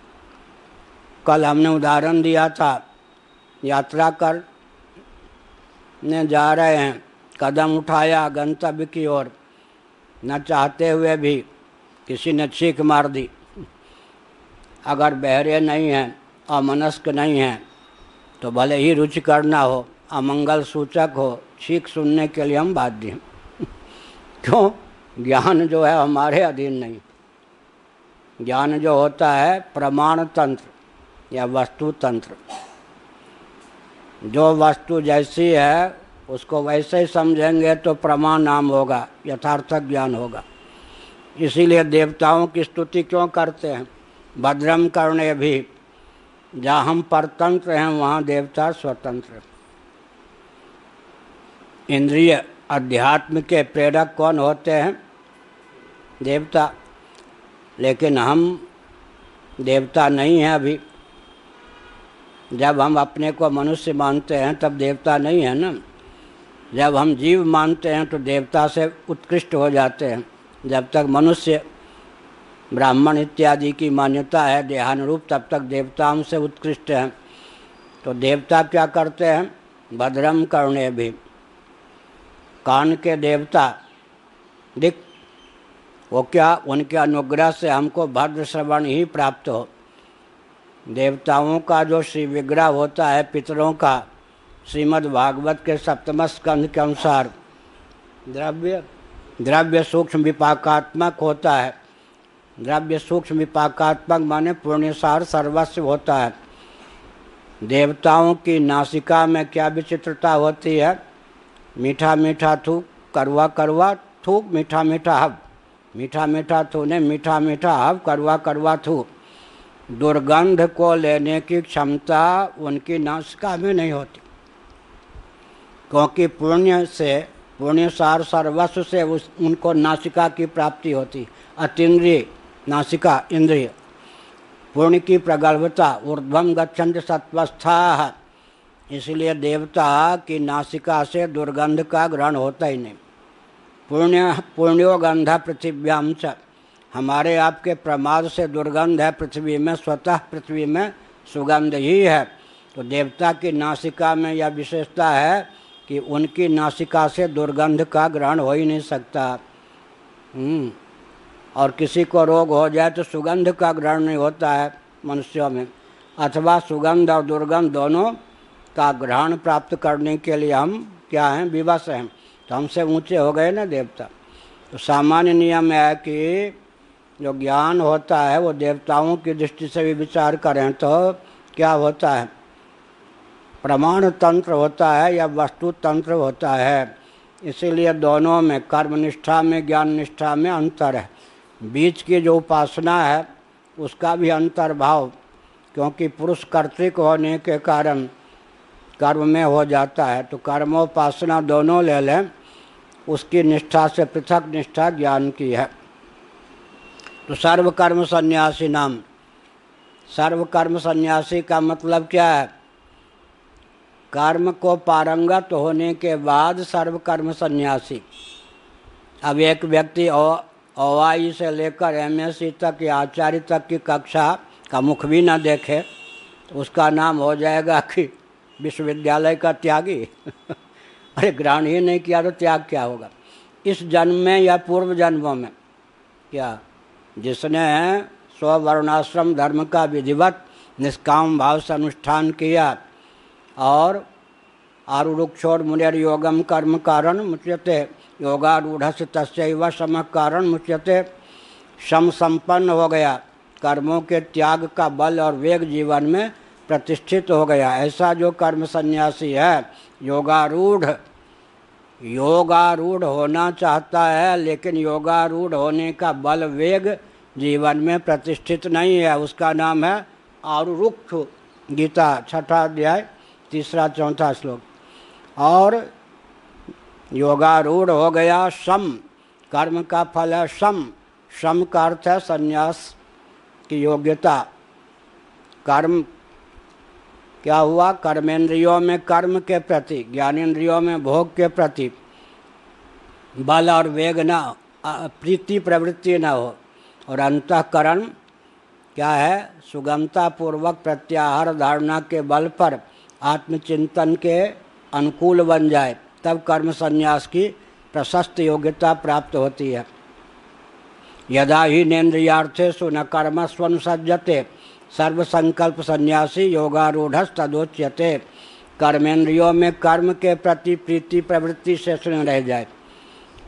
कल हमने उदाहरण दिया था, यात्रा करने जा रहे हैं, कदम उठाया गंतव्य की ओर, न चाहते हुए भी किसी ने चीख मार दी। अगर बहरे नहीं हैं, अमनस्क नहीं हैं, तो भले ही रुचिकर ना हो, अमंगल सूचक हो, चीख सुनने के लिए हम बाध्य हैं। क्यों? ज्ञान जो है हमारे अधीन नहीं। ज्ञान जो होता है प्रमाण तंत्र या वस्तु तंत्र। जो वस्तु जैसी है उसको वैसे ही समझेंगे तो प्रमाण नाम होगा, यथार्थ ज्ञान होगा। इसीलिए देवताओं की स्तुति क्यों करते हैं? भद्रम करणे भी, जहाँ हम परतंत्र हैं वहाँ देवता स्वतंत्र। इंद्रिय अध्यात्म के प्रेरक कौन होते हैं? देवता। लेकिन हम देवता नहीं हैं अभी। जब हम अपने को मनुष्य मानते हैं तब देवता नहीं है ना। जब हम जीव मानते हैं तो देवता से उत्कृष्ट हो जाते हैं। जब तक मनुष्य, ब्राह्मण इत्यादि की मान्यता है देहानुरूप, तब तक देवताओं से उत्कृष्ट हैं। तो देवता क्या करते हैं? भद्रम करणे भी, कान के देवता दिख, वो क्या? उनके अनुग्रह से हमको भद्र श्रवण ही प्राप्त हो। देवताओं का जो श्री विग्रह होता है पितरों का, श्रीमद् भागवत के 7वें स्कंध के अनुसार द्रव्य सूक्ष्म विपाकात्मक होता है। द्रव्य सूक्ष्म विपाकात्मक माने पुण्यसार सर्वस्व होता है। देवताओं की नासिका में क्या विचित्रता होती है? मीठा मीठा थूक, कड़वा कड़वा थूक, मीठा मीठा हब, मीठा मीठा थूने, मीठा मीठा हब, कड़वा कड़वा थूक। दुर्गंध को लेने की क्षमता उनकी नासिका में नहीं होती, क्योंकि पुण्य सार सर्वस्व से उनको नासिका की प्राप्ति होती। अतीन्द्रिय नासिका इंद्रिय, पुण्य की प्रगल्भता, ऊर्ध्वम गच्छन्ति सत्वस्था, इसलिए देवता की नासिका से दुर्गंध का ग्रहण होता ही नहीं। पुण्यो गंध पृथिव्याम च, हमारे आपके प्रमाद से दुर्गंध है पृथ्वी में, स्वतः पृथ्वी में सुगंध ही है। तो देवता की नासिका में यह विशेषता है कि उनकी नासिका से दुर्गंध का ग्रहण हो ही नहीं सकता। और किसी को रोग हो जाए तो सुगंध का ग्रहण नहीं होता है मनुष्यों में, अथवा सुगंध और दुर्गंध दोनों का ग्रहण प्राप्त करने के लिए हम क्या हैं, विवश हैं। तो हमसे ऊंचे हो गए ना देवता। तो सामान्य नियम है कि जो ज्ञान होता है वो देवताओं की दृष्टि से भी विचार करें तो क्या होता है, प्रमाण तंत्र होता है या वस्तु तंत्र होता है। इसीलिए दोनों में, कर्म निष्ठा में, ज्ञान निष्ठा में अंतर है। बीच की जो उपासना है उसका भी अंतर्भाव, क्योंकि पुरुष कर्तृक होने के कारण कर्म में हो जाता है। तो कर्मोपासना दोनों ले लें, उसकी निष्ठा से पृथक निष्ठा ज्ञान की है। तो सर्वकर्म सन्यासी नाम, सर्वकर्म सन्यासी का मतलब क्या है, कर्म को पारंगत होने के बाद सर्वकर्म सन्यासी। अब एक व्यक्ति OI से लेकर MSc तक या आचार्य तक की कक्षा का मुख भी न देखे तो उसका नाम हो जाएगा कि विश्वविद्यालय का त्यागी। अरे ग्रहण ही नहीं किया तो त्याग क्या होगा। इस जन्म में या पूर्व जन्मों में क्या, जिसने स्ववर्णाश्रम धर्म का विधिवत निष्काम भाव से अनुष्ठान किया और आरुरुक्षोर मुनेर योगम कर्म कारण मुच्यते, योगारूढ़स्य तस्यैव समः कारण मुच्यते, सम संपन्न हो गया, कर्मों के त्याग का बल और वेग जीवन में प्रतिष्ठित हो गया। ऐसा जो कर्म सन्यासी है, योगारूढ़ होना चाहता है, लेकिन योगारूढ़ होने का बल वेग जीवन में प्रतिष्ठित नहीं है, उसका नाम है आरुरुक्ष। गीता 6 अध्याय 3-4 श्लोक। और योगारूढ़ हो गया, सम, कर्म का फल है सम, सम का अर्थ है संन्यास की योग्यता। कर्म क्या हुआ, कर्मेंद्रियों में कर्म के प्रति, ज्ञानेंद्रियों में भोग के प्रति बल और वेग न, प्रीति प्रवृत्ति न हो, और अंतःकरण क्या है, सुगमता पूर्वक प्रत्याहार धारणा के बल पर आत्मचिंतन के अनुकूल बन जाए, तब कर्म संन्यास की प्रशस्त योग्यता प्राप्त होती है। यदा ही नेन्द्रियार्थेषु न कर्मस्वनुसज्जते सर्वसंकल्प सन्यासी योगारूढ़स्तदोच्यते। कर्मेंद्रियों में कर्म के प्रति प्रीति प्रवृत्ति शेष न रह जाए।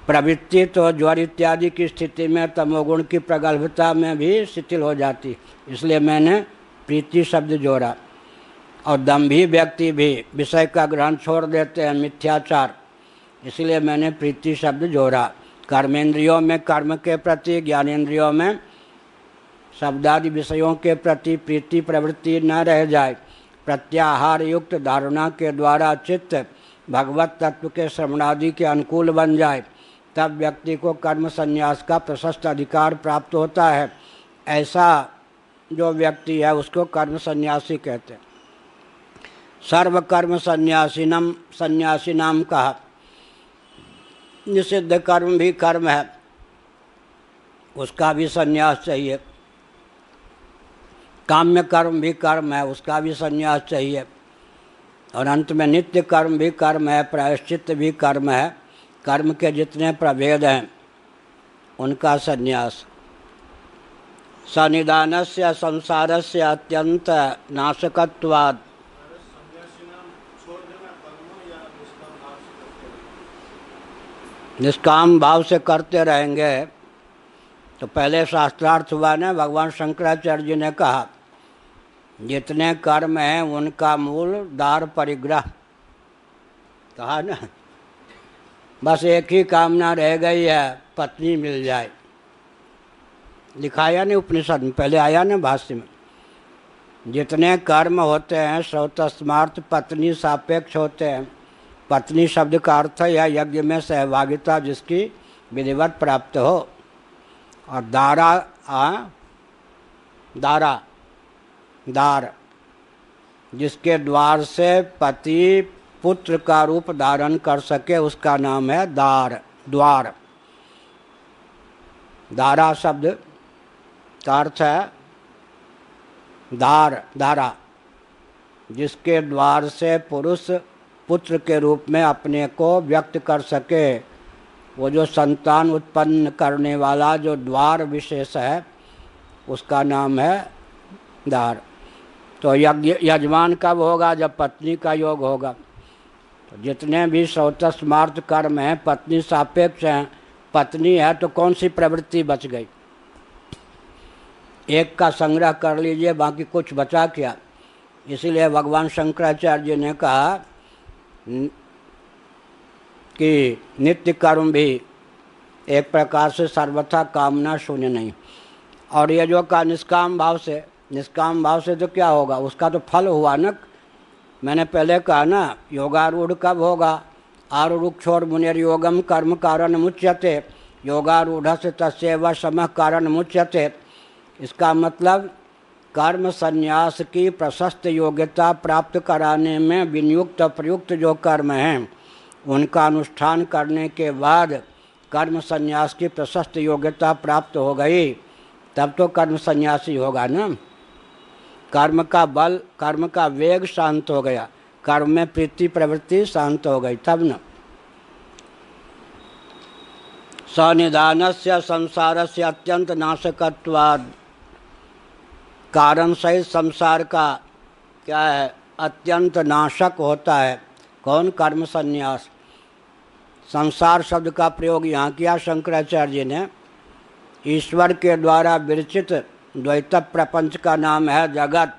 प्रवृत्ति तो ज्वर इत्यादि की स्थिति में तमोगुण की प्रगल्भता में भी शिथिल हो जाती, इसलिए मैंने प्रीति शब्द जोड़ा। और दंभी व्यक्ति भी विषय का ग्रहण छोड़ देते हैं, मिथ्याचार, इसलिए मैंने प्रीति शब्द जोड़ा। कर्मेंद्रियों में कर्म के प्रति, ज्ञानेंद्रियों में शब्दादि विषयों के प्रति प्रीति प्रवृत्ति न रह जाए। प्रत्याहार युक्त धारणा के द्वारा चित्त भगवत तत्व के श्रवणादि के अनुकूल बन जाए, तब व्यक्ति को कर्म संन्यास का प्रशस्त अधिकार प्राप्त होता है। ऐसा जो व्यक्ति है उसको कर्म संन्यासी कहते हैं। सर्वकर्म सन्यासी नाम कहा। निषिद्ध कर्म भी कर्म है, उसका भी संन्यास चाहिए। काम्य कर्म भी कर्म है, उसका भी संन्यास चाहिए। और अंत में नित्य कर्म भी कर्म है, प्रायश्चित भी कर्म है। कर्म के जितने प्रभेद हैं उनका संन्यास। सनिदानस्य संसारस्य अत्यंत नाशकत्वात्, निष्काम भाव से करते रहेंगे। तो पहले शास्त्रार्थ हुआ ना, भगवान शंकराचार्य जी ने कहा जितने कर्म हैं उनका मूल दार परिग्रह, कहा ना। बस एक ही कामना रह गई है, पत्नी मिल जाए। लिखाया नहीं उपनिषद में, पहले आया ना भाष्य में। जितने कर्म होते हैं श्रौतस्मार्थ पत्नी सापेक्ष होते हैं। पत्नी शब्द का अर्थ है या यज्ञ में सहभागिता जिसकी विधिवत प्राप्त हो। और दारा दारा दार जिसके द्वार से पति पुत्र का रूप धारण कर सके उसका नाम है दार, द्वार। दारा शब्द का अर्थ है दार, दारा जिसके द्वार से पुरुष पुत्र के रूप में अपने को व्यक्त कर सके। वो जो संतान उत्पन्न करने वाला जो द्वार विशेष है उसका नाम है दार। तो यजमान कब होगा? जब पत्नी का योग होगा। तो जितने भी श्रौतस्मार्थ कर्म हैं पत्नी सापेक्ष हैं। पत्नी है तो कौन सी प्रवृत्ति बच गई? एक का संग्रह कर लीजिए, बाकी कुछ बचा क्या। इसीलिए भगवान शंकराचार्य जी ने कहा कि नित्य कर्म भी एक प्रकार से सर्वथा कामना शून्य नहीं। और ये जो का निष्काम भाव से तो क्या होगा? उसका तो फल हुआ ना। मैंने पहले कहा ना, योगारूढ़ कब होगा? आरूढ़ मुनिर्योगम कर्म कारण मुच्यते, योगारूढ़ से तस्यैव समः कारण मुच्यते। इसका मतलब कर्म संन्यास की प्रशस्त योग्यता प्राप्त कराने में विनियुक्त प्रयुक्त जो कर्म हैं उनका अनुष्ठान करने के बाद कर्म संन्यास की प्रशस्त योग्यता प्राप्त हो गई, तब तो कर्म संन्यासी होगा ना। कर्म का बल, कर्म का वेग शांत हो गया, कर्म में प्रीति प्रवृत्ति शांत हो गई, तब न। सनिधानस्य संसारस्य अत्यंत नाशकत्वाद, कारण सहित संसार का क्या है? अत्यंत नाशक होता है। कौन? कर्म संन्यास। संसार शब्द का प्रयोग यहाँ किया शंकराचार्य जी ने। ईश्वर के द्वारा विरचित द्वैत प्रपंच का नाम है जगत,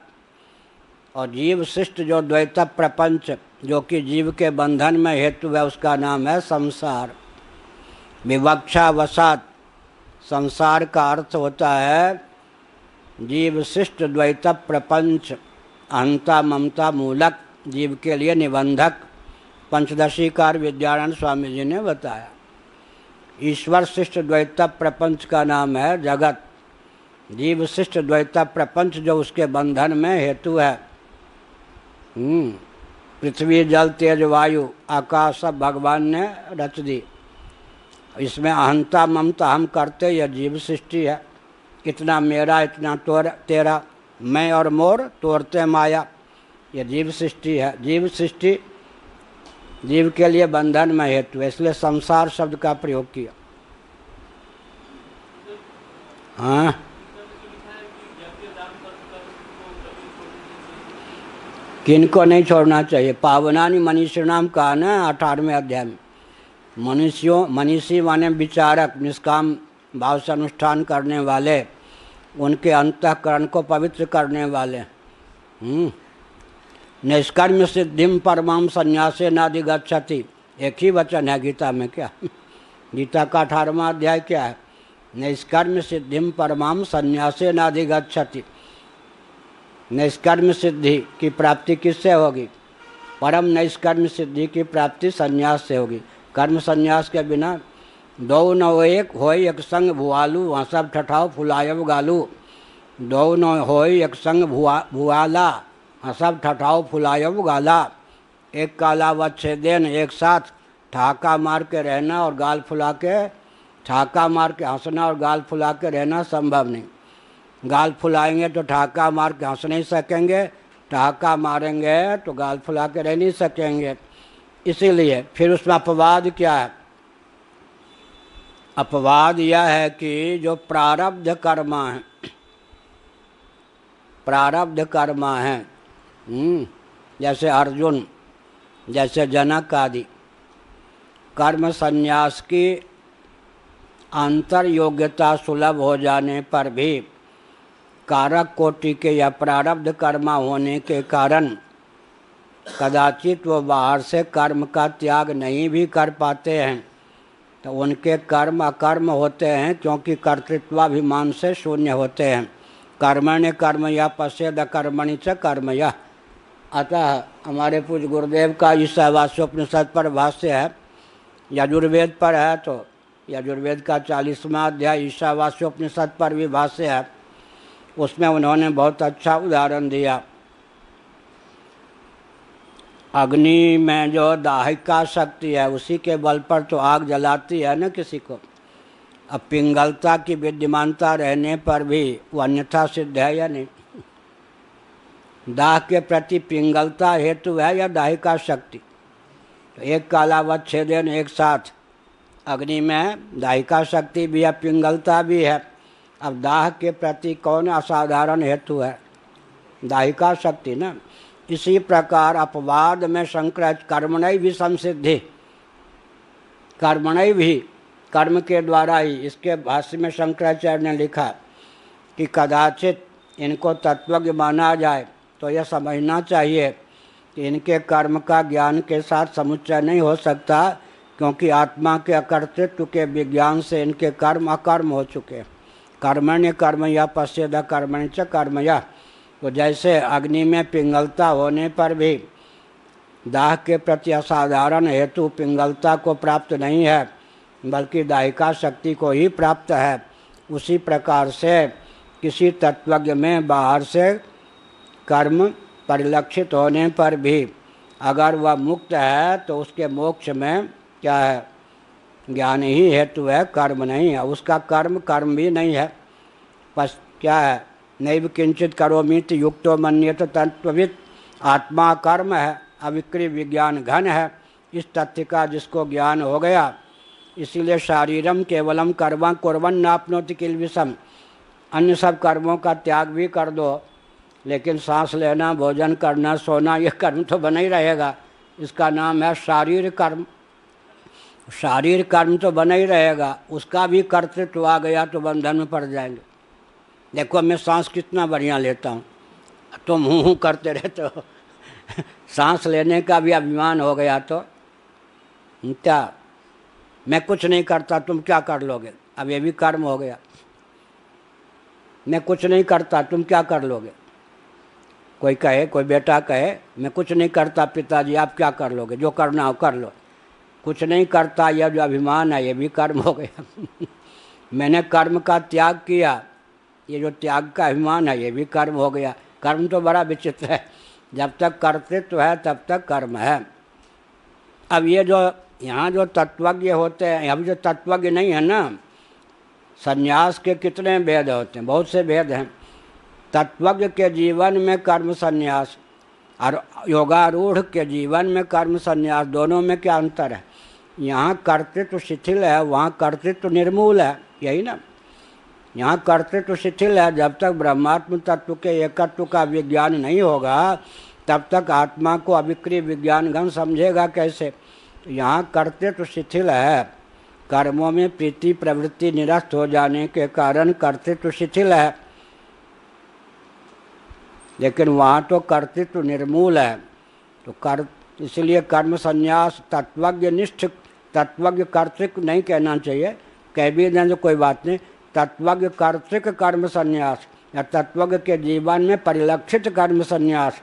और जीव शिष्ट जो द्वैत प्रपंच जो कि जीव के बंधन में हेतु है उसका नाम है संसार। विवक्षा वसात संसार का अर्थ होता है जीव शिष्ट द्वैत प्रपंच, अहंता ममता मूलक, जीव के लिए निबंधक। पंचदशीकार विद्यानंद स्वामी जी ने बताया। ईश्वर शिष्ट द्वैत प्रपंच का नाम है जगत, जीव शिष्ट द्वैत प्रपंच जो उसके बंधन में हेतु है। पृथ्वी जल तेज वायु आकाश सब भगवान ने रच दी। इसमें अहंता ममता हम करते, यह जीव सृष्टि है। इतना मेरा इतना तेरा, मैं और मोर तोड़ते माया, यह जीव सृष्टि है। जीव सृष्टि जीव के लिए बंधन में हेतु है, इसलिए संसार शब्द का प्रयोग किया। हाँ, किनको नहीं छोड़ना चाहिए? पावनानि मनीषिणाम कहा ना 18वें अध्याय में। मनीषी माने विचारक, निष्काम भाव से अनुष्ठान करने वाले, उनके अंतःकरण को पवित्र करने वाले। निष्कर्म सिद्धिम परमाम संन्यासे नाधिगच्छति, एक ही वचन है गीता में। क्या गीता का 18वां अध्याय क्या है? निष्कर्म सिद्धिम परमाम संन्यासे नाधिगच्छति। निष्कर्म सिद्धि की प्राप्ति किससे होगी? परम निष्कर्म सिद्धि की प्राप्ति संन्यास से होगी। कर्म संन्यास के बिना दो न एक होय एक संग भुआलू, वहाँ सब ठठाओ फुलायब गालू। दो न होय एक संग भुआला, वहाँ सब ठठाओ फुलायब गाला। एक काला वच्छेदेन, एक साथ ठहाका मार के रहना और गाल फुला के, ठहाका मार के हंसना और गाल फुला के रहना संभव नहीं। गाल फुलाएंगे तो ठहाका मार के हंस नहीं सकेंगे, ठहाका मारेंगे तो गाल फुला के रह नहीं सकेंगे। इसीलिए फिर उसमें अपवाद क्या है? अपवाद यह है कि जो प्रारब्ध कर्मा है, प्रारब्ध कर्मा है, जैसे अर्जुन, जैसे जनक आदि, कर्म संन्यास की अंतर योग्यता सुलभ हो जाने पर भी कारक कोटि के या प्रारब्ध कर्मा होने के कारण कदाचित वो बाहर से कर्म का त्याग नहीं भी कर पाते हैं, तो उनके कर्म अकर्म होते हैं, क्योंकि कर्तृत्वाभिमान से शून्य होते हैं। कर्मण्य कर्म या पश्येद कर्मणि च कर्म या। अतः हमारे पूज्य गुरुदेव का ईशावास्योपनिषद पर भाष्य है, यजुर्वेद पर है, तो यजुर्वेद का 40वां अध्याय ईशावास्योपनिषद पर भी भाष्य है। उसमें उन्होंने बहुत अच्छा उदाहरण दिया। अग्नि में जो दाहिका शक्ति है उसी के बल पर तो आग जलाती है न किसी को। अब पिंगलता की विद्यमानता रहने पर भी वो अन्यथा सिद्ध है या नहीं? दाह के प्रति पिंगलता हेतु है या दाहिका शक्ति? तो एक कालावत छेदन एक साथ अग्नि में दाहिका शक्ति भी है, पिंगलता भी है। अब दाह के प्रति कौन असाधारण हेतु है? दाहिका शक्ति ना। इसी प्रकार अपवाद में शंकराचार्य कर्मणि भी संसिद्धि, कर्मणि भी, कर्म के द्वारा ही। इसके भाष्य में शंकराचार्य ने लिखा कि कदाचित इनको तत्वज्ञ माना जाए तो यह समझना चाहिए कि इनके कर्म का ज्ञान के साथ समुच्चय नहीं हो सकता, क्योंकि आत्मा के अकर्तृत्व के विज्ञान से इनके कर्म अकर्म हो चुके। कर्मण्य कर्म या पश्येद कर्मणि च कर्म या। तो जैसे अग्नि में पिंगलता होने पर भी दाह के प्रति असाधारण हेतु पिंगलता को प्राप्त नहीं है, बल्कि दाहिका शक्ति को ही प्राप्त है, उसी प्रकार से किसी तत्वज्ञ में बाहर से कर्म परिलक्षित होने पर भी अगर वह मुक्त है तो उसके मोक्ष में क्या है? ज्ञान ही हेतु है, कर्म नहीं है। उसका कर्म कर्म भी नहीं है। बस क्या है? नैव किंचित करोमीति युक्तो मन्येत तत्त्ववित्। आत्मा कर्म है, अविक्रिय विज्ञान घन है। इस तथ्य का जिसको ज्ञान हो गया, इसीलिए शारीरम केवलम कर्म कुर्वन् नाप्नोति किल्बिषम्। अन्य सब कर्मों का त्याग भी कर दो, लेकिन सांस लेना, भोजन करना, सोना, ये कर्म तो बना ही रहेगा। इसका नाम है शारीर कर्म। शारीर कर्म तो बना ही रहेगा, उसका भी कर्तृत्व आ गया तो बंधन में पड़ जाएंगे। देखो मैं सांस कितना बढ़िया लेता हूँ, तुम हूँ करते रहते हो। सांस लेने का भी अभिमान हो गया तो क्या? मैं कुछ नहीं करता, तुम क्या कर लोगे? अब ये भी कर्म हो गया। मैं कुछ नहीं करता, तुम क्या कर लोगे? कोई कहे, कोई बेटा कहे मैं कुछ नहीं करता पिताजी, आप क्या कर लोगे? जो करना हो कर लो। कुछ नहीं करता, यह जो अभिमान है ये भी कर्म हो गया। मैंने कर्म का त्याग किया, ये जो त्याग का अभिमान है ये भी कर्म हो गया। कर्म तो बड़ा विचित्र है, जब तक कर्तृत्व है तब तक कर्म है। अब ये जो यहाँ जो तत्वज्ञ होते हैं, अब जो तत्वज्ञ नहीं है ना, संन्यास के कितने भेद होते हैं? बहुत से भेद हैं। तत्वज्ञ के जीवन में कर्म संन्यास और योगारूढ़ के जीवन में कर्म संन्यास, दोनों में क्या अंतर है? यहाँ कर्तृत्व शिथिल है, वहाँ कर्तृत्व निर्मूल है, यही ना। यहाँ कर्तृत्व शिथिल है, जब तक ब्रह्मात्म तत्व के एकत्व का विज्ञान नहीं होगा तब तक आत्मा को अविक्रिय विज्ञान घन समझेगा कैसे? तो यहाँ कर्तृत्व शिथिल है, कर्मों में प्रीति प्रवृत्ति निरस्त हो जाने के कारण कर्तृत्व शिथिल है, लेकिन वहाँ तो कर्तृत्व निर्मूल है। तो इसलिए कर्म संन्यास तत्वज्ञ निष्ठ, तत्वज्ञ कर्तृक नहीं कहना चाहिए, कह भी दें तो कोई बात नहीं। तत्वज्ञ कर्तृक कर्म संन्यास या तत्वज्ञ के जीवन में परिलक्षित कर्म संन्यास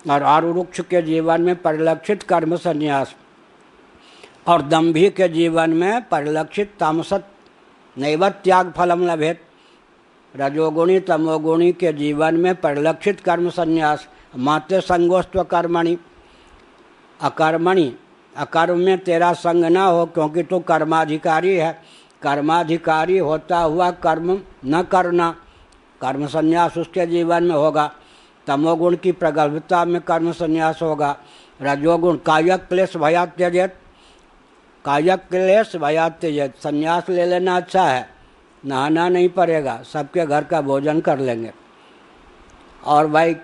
और आरुरुक्ष के जीवन में परिलक्षित कर्म संन्यास और दंभी के जीवन में परिलक्षित तामसत नैव त्याग फलम लभेत। रजोगुणी तमोगुणी के जीवन में परिलक्षित कर्म संन्यास। माते संगोस्त्व कर्मणि, अकर्मणि, अकर्म में तेरा संग ना हो क्योंकि तू कर्माधिकारी है। कर्माधिकारी होता हुआ कर्म न करना, कर्म संन्यास उसके जीवन में होगा। तमोगुण की प्रगल्भता में कर्म संन्यास होगा। रजोगुण कायक क्लेश भयात् त्यजेत्, कायक क्लेश भयात् त्यजेत्, संन्यास ले लेना अच्छा है, नहाना नहीं पड़ेगा, सबके घर का भोजन कर लेंगे। और भाई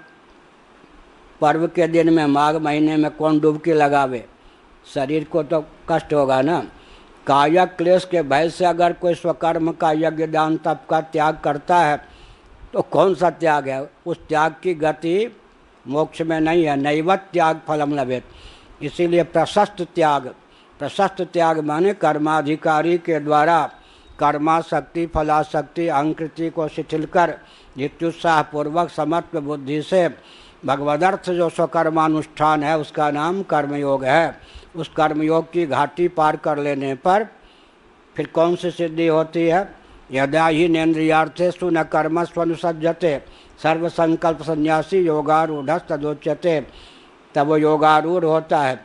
पर्व के दिन में माघ महीने में कौन डुबकी लगावे? शरीर को तो कष्ट होगा ना। कायक क्लेश के भय से अगर कोई स्वकर्म का यज्ञ दान तप का त्याग करता है तो कौन सा त्याग है? उस त्याग की गति मोक्ष में नहीं है। नैव त्याग फलम लभेत। इसीलिए प्रशस्त त्याग, प्रशस्त त्याग माने कर्माधिकारी के द्वारा कर्माशक्ति फलाशक्ति अहंकृति को शिथिल कर जित्युत्साह पूर्वक समत्व बुद्धि से भगवदर्थ जो स्वकर्मानुष्ठान है उसका नाम कर्मयोग है। उस कर्मयोग की घाटी पार कर लेने पर फिर कौन सी सिद्धि होती है? यदा ही नेन्द्रियार्थेषु न कर्मस्वनुसज्जते सर्वसंकल्प संन्यासी योगारूढ़ तदोच्यते। तब वो योगारूढ़ होता है,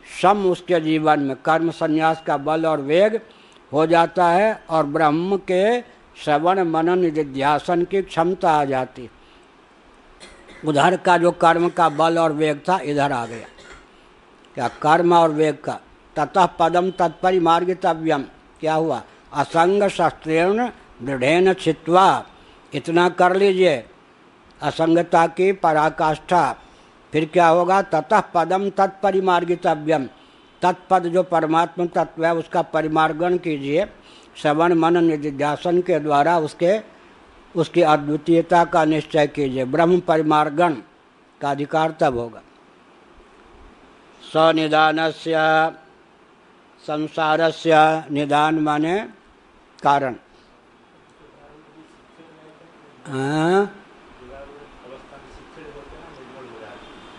सम उसके जीवन में कर्म संन्यास का बल और वेग हो जाता है और ब्रह्म के श्रवण मनन निधिध्यासन की क्षमता आ जाती। उधर का जो कर्म का बल और वेग था इधर आ गया। क्या कर्म और वेग का? ततः पदम तत्परिमार्गितव्यम। क्या हुआ? असंग शस्त्रेण दृढ़ेन छित्वा। इतना कर लीजिए असंगता की पराकाष्ठा। फिर क्या होगा? ततः पदम तत्परिमार्गितव्यम। तत्पद जो परमात्मा तत्व है उसका परिमार्गण कीजिए श्रवण मनन निधिध्यासन के द्वारा। उसकी अद्वितीयता का निश्चय कीजिए। ब्रह्म परिमार्गण का अधिकार तब होगा। स्वनिदानस्य संसारस्य, निदान माने कारण।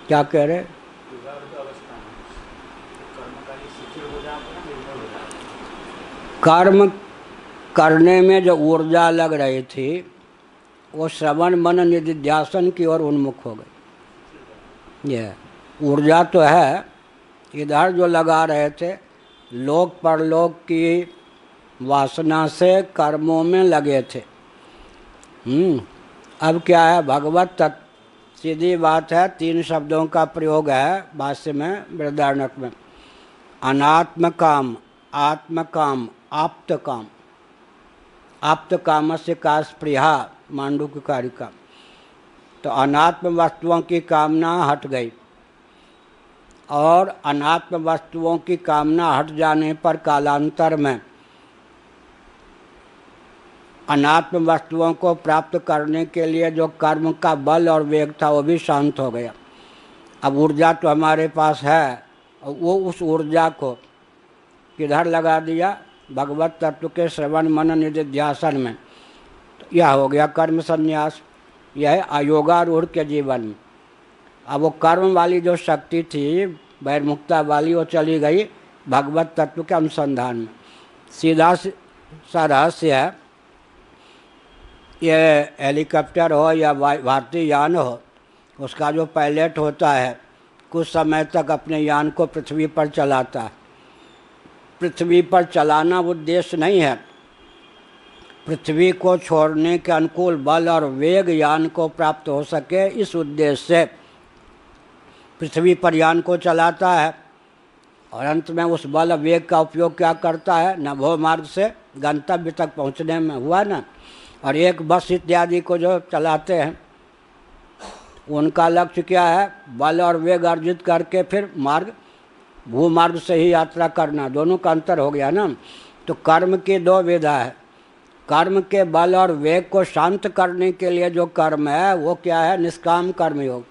क्या कह रहे? कर्म करने में जो ऊर्जा लग रही थी वो श्रवण मनन निधिध्यासन की ओर उन्मुख हो गई। ये ऊर्जा तो है, इधर जो लगा रहे थे लोक परलोक की वासना से कर्मों में लगे थे। अब क्या है? भगवत तत्व। सीधी बात है, 3 शब्दों का प्रयोग है भाष्य में बृहदारण्यक में। अनात्म काम, आत्म काम, आप्त काम। आप्त काम से का स्पृहा मांडूक्यकारिका। तो अनात्म वस्तुओं की कामना हट गई और अनात्म वस्तुओं की कामना हट जाने पर कालांतर में अनात्म वस्तुओं को प्राप्त करने के लिए जो कर्म का बल और वेग था वो भी शांत हो गया। अब ऊर्जा तो हमारे पास है, वो उस ऊर्जा को किधर लगा दिया? भगवत तत्व के श्रवण मनन निधिध्यासन में। तो यह हो गया कर्म संन्यास। यह है अयोगारूढ़ के जीवन में। अब वो कर्म वाली जो शक्ति थी बहिर्मुखता वाली, वो चली गई भगवत तत्व के अनुसंधान में। सीधा सा रहस्य है, ये हेलीकॉप्टर हो या भारतीय यान हो, उसका जो पायलट होता है कुछ समय तक अपने यान को पृथ्वी पर चलाता है। पृथ्वी पर चलाना उद्देश्य नहीं है, पृथ्वी को छोड़ने के अनुकूल बल और वेग यान को प्राप्त हो सके, इस उद्देश्य से पृथ्वी पर यान को चलाता है। और अंत में उस बल वेग का उपयोग क्या करता है? नभो मार्ग से गंतव्य तक पहुंचने में हुआ ना। और एक बस इत्यादि को जो चलाते हैं उनका लक्ष्य क्या है? बल और वेग अर्जित करके फिर मार्ग भूमार्ग से ही यात्रा करना। दोनों का अंतर हो गया ना। तो कर्म की 2 विधा है। कर्म के बल और वेग को शांत करने के लिए जो कर्म है वो क्या है? निष्काम कर्मयोग।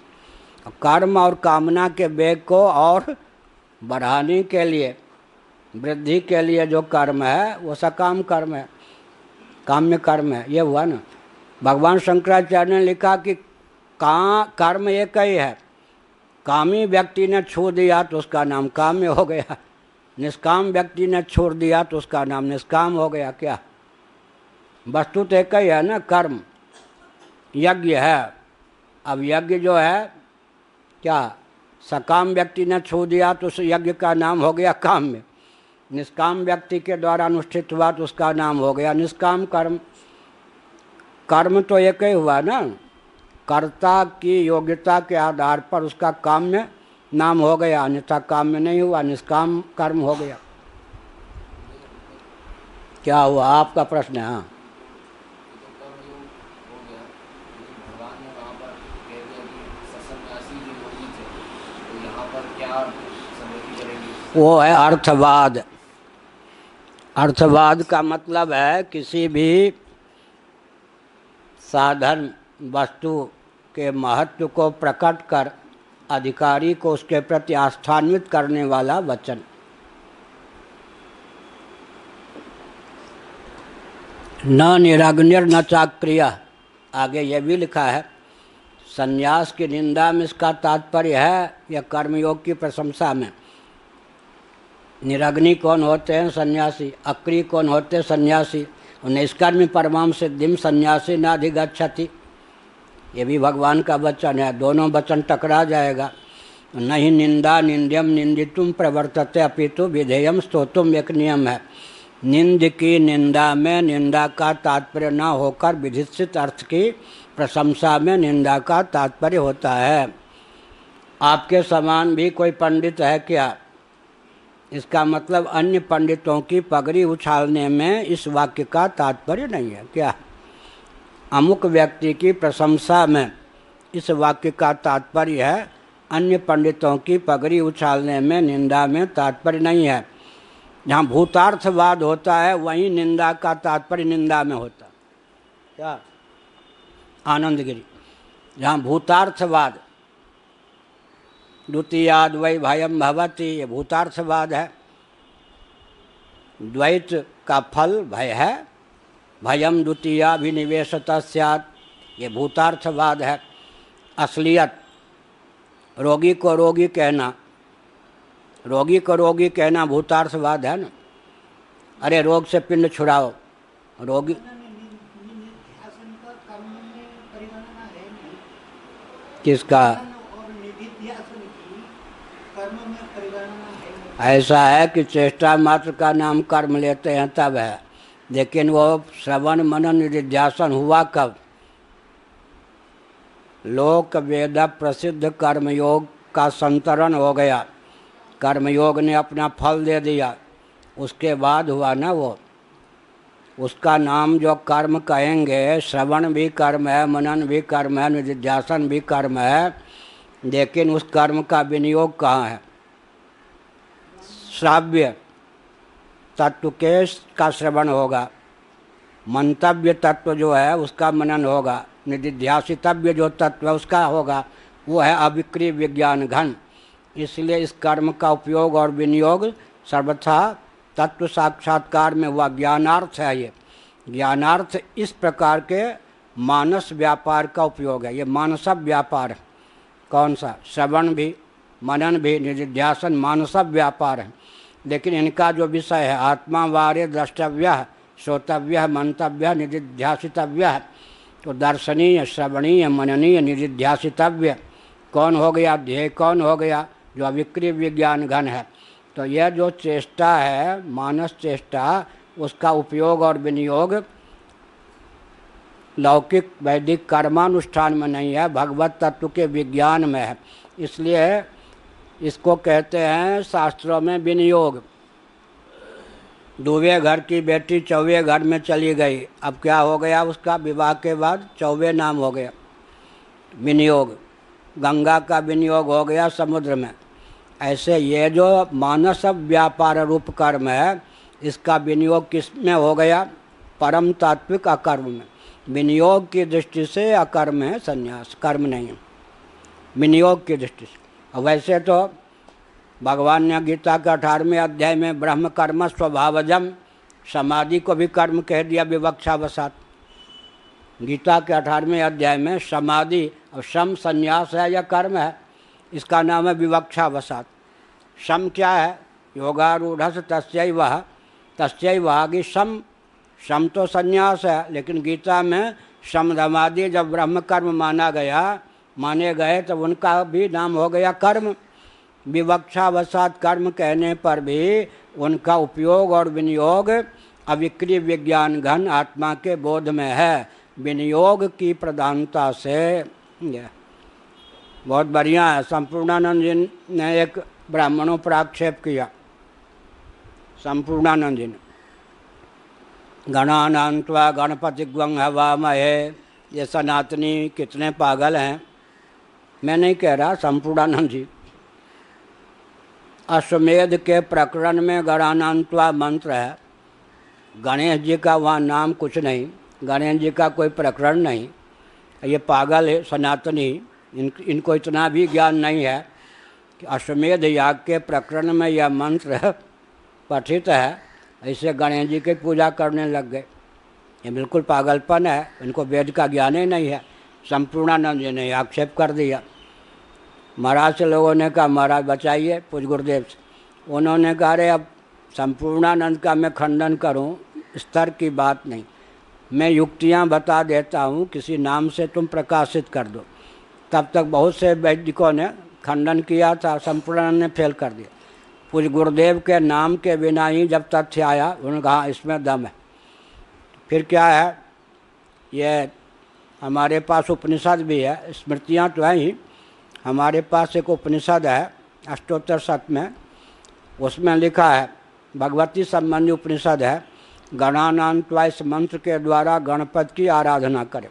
कर्म और कामना के वेग को और बढ़ाने के लिए, वृद्धि के लिए जो कर्म है वो सकाम कर्म है, काम्य कर्म है। ये हुआ ना। भगवान शंकराचार्य ने लिखा कि कर्म एक ही है। कामी व्यक्ति ने छोड़ दिया तो उसका नाम काम्य हो गया, निष्काम व्यक्ति ने छोड़ दिया तो उसका नाम निष्काम हो गया। क्या वस्तु तो एक ही है ना। कर्म यज्ञ है। अब यज्ञ जो है क्या, सकाम व्यक्ति ने छोड़ दिया तो उस यज्ञ का नाम हो गया काम्य। निष्काम व्यक्ति के द्वारा अनुष्ठित हुआ तो उसका नाम हो गया निष्काम कर्म। कर्म तो एक ही हुआ ना। कर्ता की योग्यता के आधार पर उसका काम्य नाम हो गया, अन्यथा काम्य नहीं हुआ, निष्काम कर्म हो गया। क्या हुआ? आपका प्रश्न है। हाँ, वो है अर्थवाद। अर्थवाद का मतलब है किसी भी साधन वस्तु के महत्व को प्रकट कर अधिकारी को उसके प्रति आस्थान्वित करने वाला वचन। न निरग्निर न चाक्रिया, आगे ये भी लिखा है। संन्यास की निंदा में इसका तात्पर्य है या कर्मयोग की प्रशंसा में। निरग्नि कौन होते हैं? सन्यासी। अक्रिय कौन होते हैं? सन्यासी। निष्कर्मी परमाम सिद्धिम सन्यासी न अधिगच्छति, ये भी भगवान का वचन है। दोनों वचन टकरा जाएगा। नहीं निंदा निंद्यम निंदितुम प्रवर्तते अपितु विधेयम स्तोतुम, एक नियम है। निंद की निंदा में निंदा का तात्पर्य न होकर विधिष्ठित अर्थ की प्रशंसा में निंदा का तात्पर्य होता है। आपके समान भी कोई पंडित है क्या? इसका मतलब अन्य पंडितों की पगड़ी उछालने में इस वाक्य का तात्पर्य नहीं है क्या? अमुक व्यक्ति की प्रशंसा में इस वाक्य का तात्पर्य है, अन्य पंडितों की पगड़ी उछालने में निंदा में तात्पर्य नहीं है। जहाँ भूतार्थवाद होता है वहीं निंदा का तात्पर्य निंदा में होता है क्या? आनंदगिरी। जहाँ भूतार्थवाद, द्वितीयाद वै भयम भवति, ये भूतार्थवाद है। द्वैत का फल भय है, भयम द्वितीयाभिनिवेशतः स्यात्, ये भूतार्थवाद है। असलियत, रोगी को रोगी कहना, रोगी को रोगी कहना भूतार्थवाद है ना। अरे रोग से पिंड छुड़ाओ, रोगी। किसका? ऐसा है कि चेष्टा मात्र का नाम कर्म लेते हैं तब है, लेकिन वो श्रवण मनन निधिध्यासन हुआ कब? लोक वेद प्रसिद्ध कर्मयोग का संतरण हो गया, कर्मयोग ने अपना फल दे दिया, उसके बाद हुआ ना वो। उसका नाम जो कर्म कहेंगे, श्रवण भी कर्म है, मनन भी कर्म है, निधिध्यासन भी कर्म है, लेकिन उस कर्म का विनियोग कहाँ है? श्राव्य तत्व के का श्रवण होगा, मंतव्य तत्व जो है उसका मनन होगा, निधिध्यासितव्य जो तत्व है उसका होगा, वो है अविक्रिय विज्ञान घन। इसलिए इस कर्म का उपयोग और विनियोग सर्वथा तत्व साक्षात्कार में हुआ ज्ञानार्थ है। ये ज्ञानार्थ इस प्रकार के मानस व्यापार का उपयोग है। ये मानसव व्यापार है। कौन सा? श्रवण भी, मनन भी, निधिध्यासन मानसव व्यापार है। लेकिन इनका जो विषय है आत्मा वार्य द्रष्टव्य, श्रोतव्य, मंतव्य, निधिध्यासितव्य, तो दर्शनीय, श्रवणीय, मननीय, निधिध्यासितव्य कौन हो गया? ध्येय कौन हो गया? जो अविक्रिय विज्ञान घन है। तो यह जो चेष्टा है, मानस चेष्टा, उसका उपयोग और विनियोग लौकिक वैदिक कर्मानुष्ठान में नहीं है, भगवत तत्व के विज्ञान में है। इसलिए इसको कहते हैं शास्त्रों में विनियोग। दूसरे घर की बेटी चौवे घर में चली गई, अब क्या हो गया उसका? विवाह के बाद चौवे नाम हो गया, विनियोग। गंगा का विनियोग हो गया समुद्र में। ऐसे ये जो मानस व्यापार रूप कर्म है, इसका विनियोग किस में हो गया? परम तात्विक अकर्म में। विनियोग की दृष्टि से अकर्म है संन्यास, कर्म नहीं है, विनियोग की दृष्टि से। वैसे तो भगवान ने गीता के 18वें अध्याय में ब्रह्म कर्म स्वभावजम, समाधि को भी कर्म कह दिया विवक्षावसात। गीता के 18वें अध्याय में समाधि और शम संन्यास है या कर्म है, इसका नाम है विवक्षावसात। शम क्या है? योगारूढ़ तस्यैव आगे शम, शम तो संन्यास है, लेकिन गीता में शम धमादि जब ब्रह्म कर्म माने गए तो उनका भी नाम हो गया कर्म। विवक्षावसात कर्म कहने पर भी उनका उपयोग और विनियोग अविक्रिय विज्ञान घन आत्मा के बोध में है, विनियोग की प्रधानता से। बहुत बढ़िया है। संपूर्णानंद जी ने एक ब्राह्मणों पर आक्षेप किया, संपूर्णानंद जी ने, गणानान्त्वा गणपतिग्वं हवामहे, ये सनातनी कितने पागल हैं। मैं नहीं कह रहा, संपूर्णानंद जी। अश्वमेध के प्रकरण में गणानान्त्वा मंत्र है, गणेश जी का वहाँ नाम कुछ नहीं, गणेश जी का कोई प्रकरण नहीं। ये पागल है सनातनी, इनको इतना भी ज्ञान नहीं है कि अश्वमेध याग के प्रकरण में यह मंत्र पठित है, ऐसे गणेश जी की पूजा करने लग गए। ये बिल्कुल पागलपन है, इनको वेद का ज्ञान ही नहीं है। संपूर्णानंद जी ने आक्षेप कर दिया। महाराज से लोगों ने कहा महाराज बचाइए पूज्य गुरुदेव से। उन्होंने कहा अरे अब संपूर्णानंद का मैं खंडन करूं, स्तर की बात नहीं, मैं युक्तियां बता देता हूं, किसी नाम से तुम प्रकाशित कर दो। तब तक बहुत से वैदिकों ने खंडन किया था, संपूर्णानंद ने फेल कर दिया। पूज्य गुरुदेव के नाम के बिना ही जब तथ्य आया, उन्होंने कहा इसमें दम है। फिर क्या है, ये हमारे पास उपनिषद भी है, स्मृतियाँ तो हैं ही। हमारे पास एक उपनिषद है अष्टोत्तर शत में, उसमें लिखा है, भगवती संबंधी उपनिषद है, गणानान्त्वा इस मंत्र के द्वारा गणपति की आराधना करें।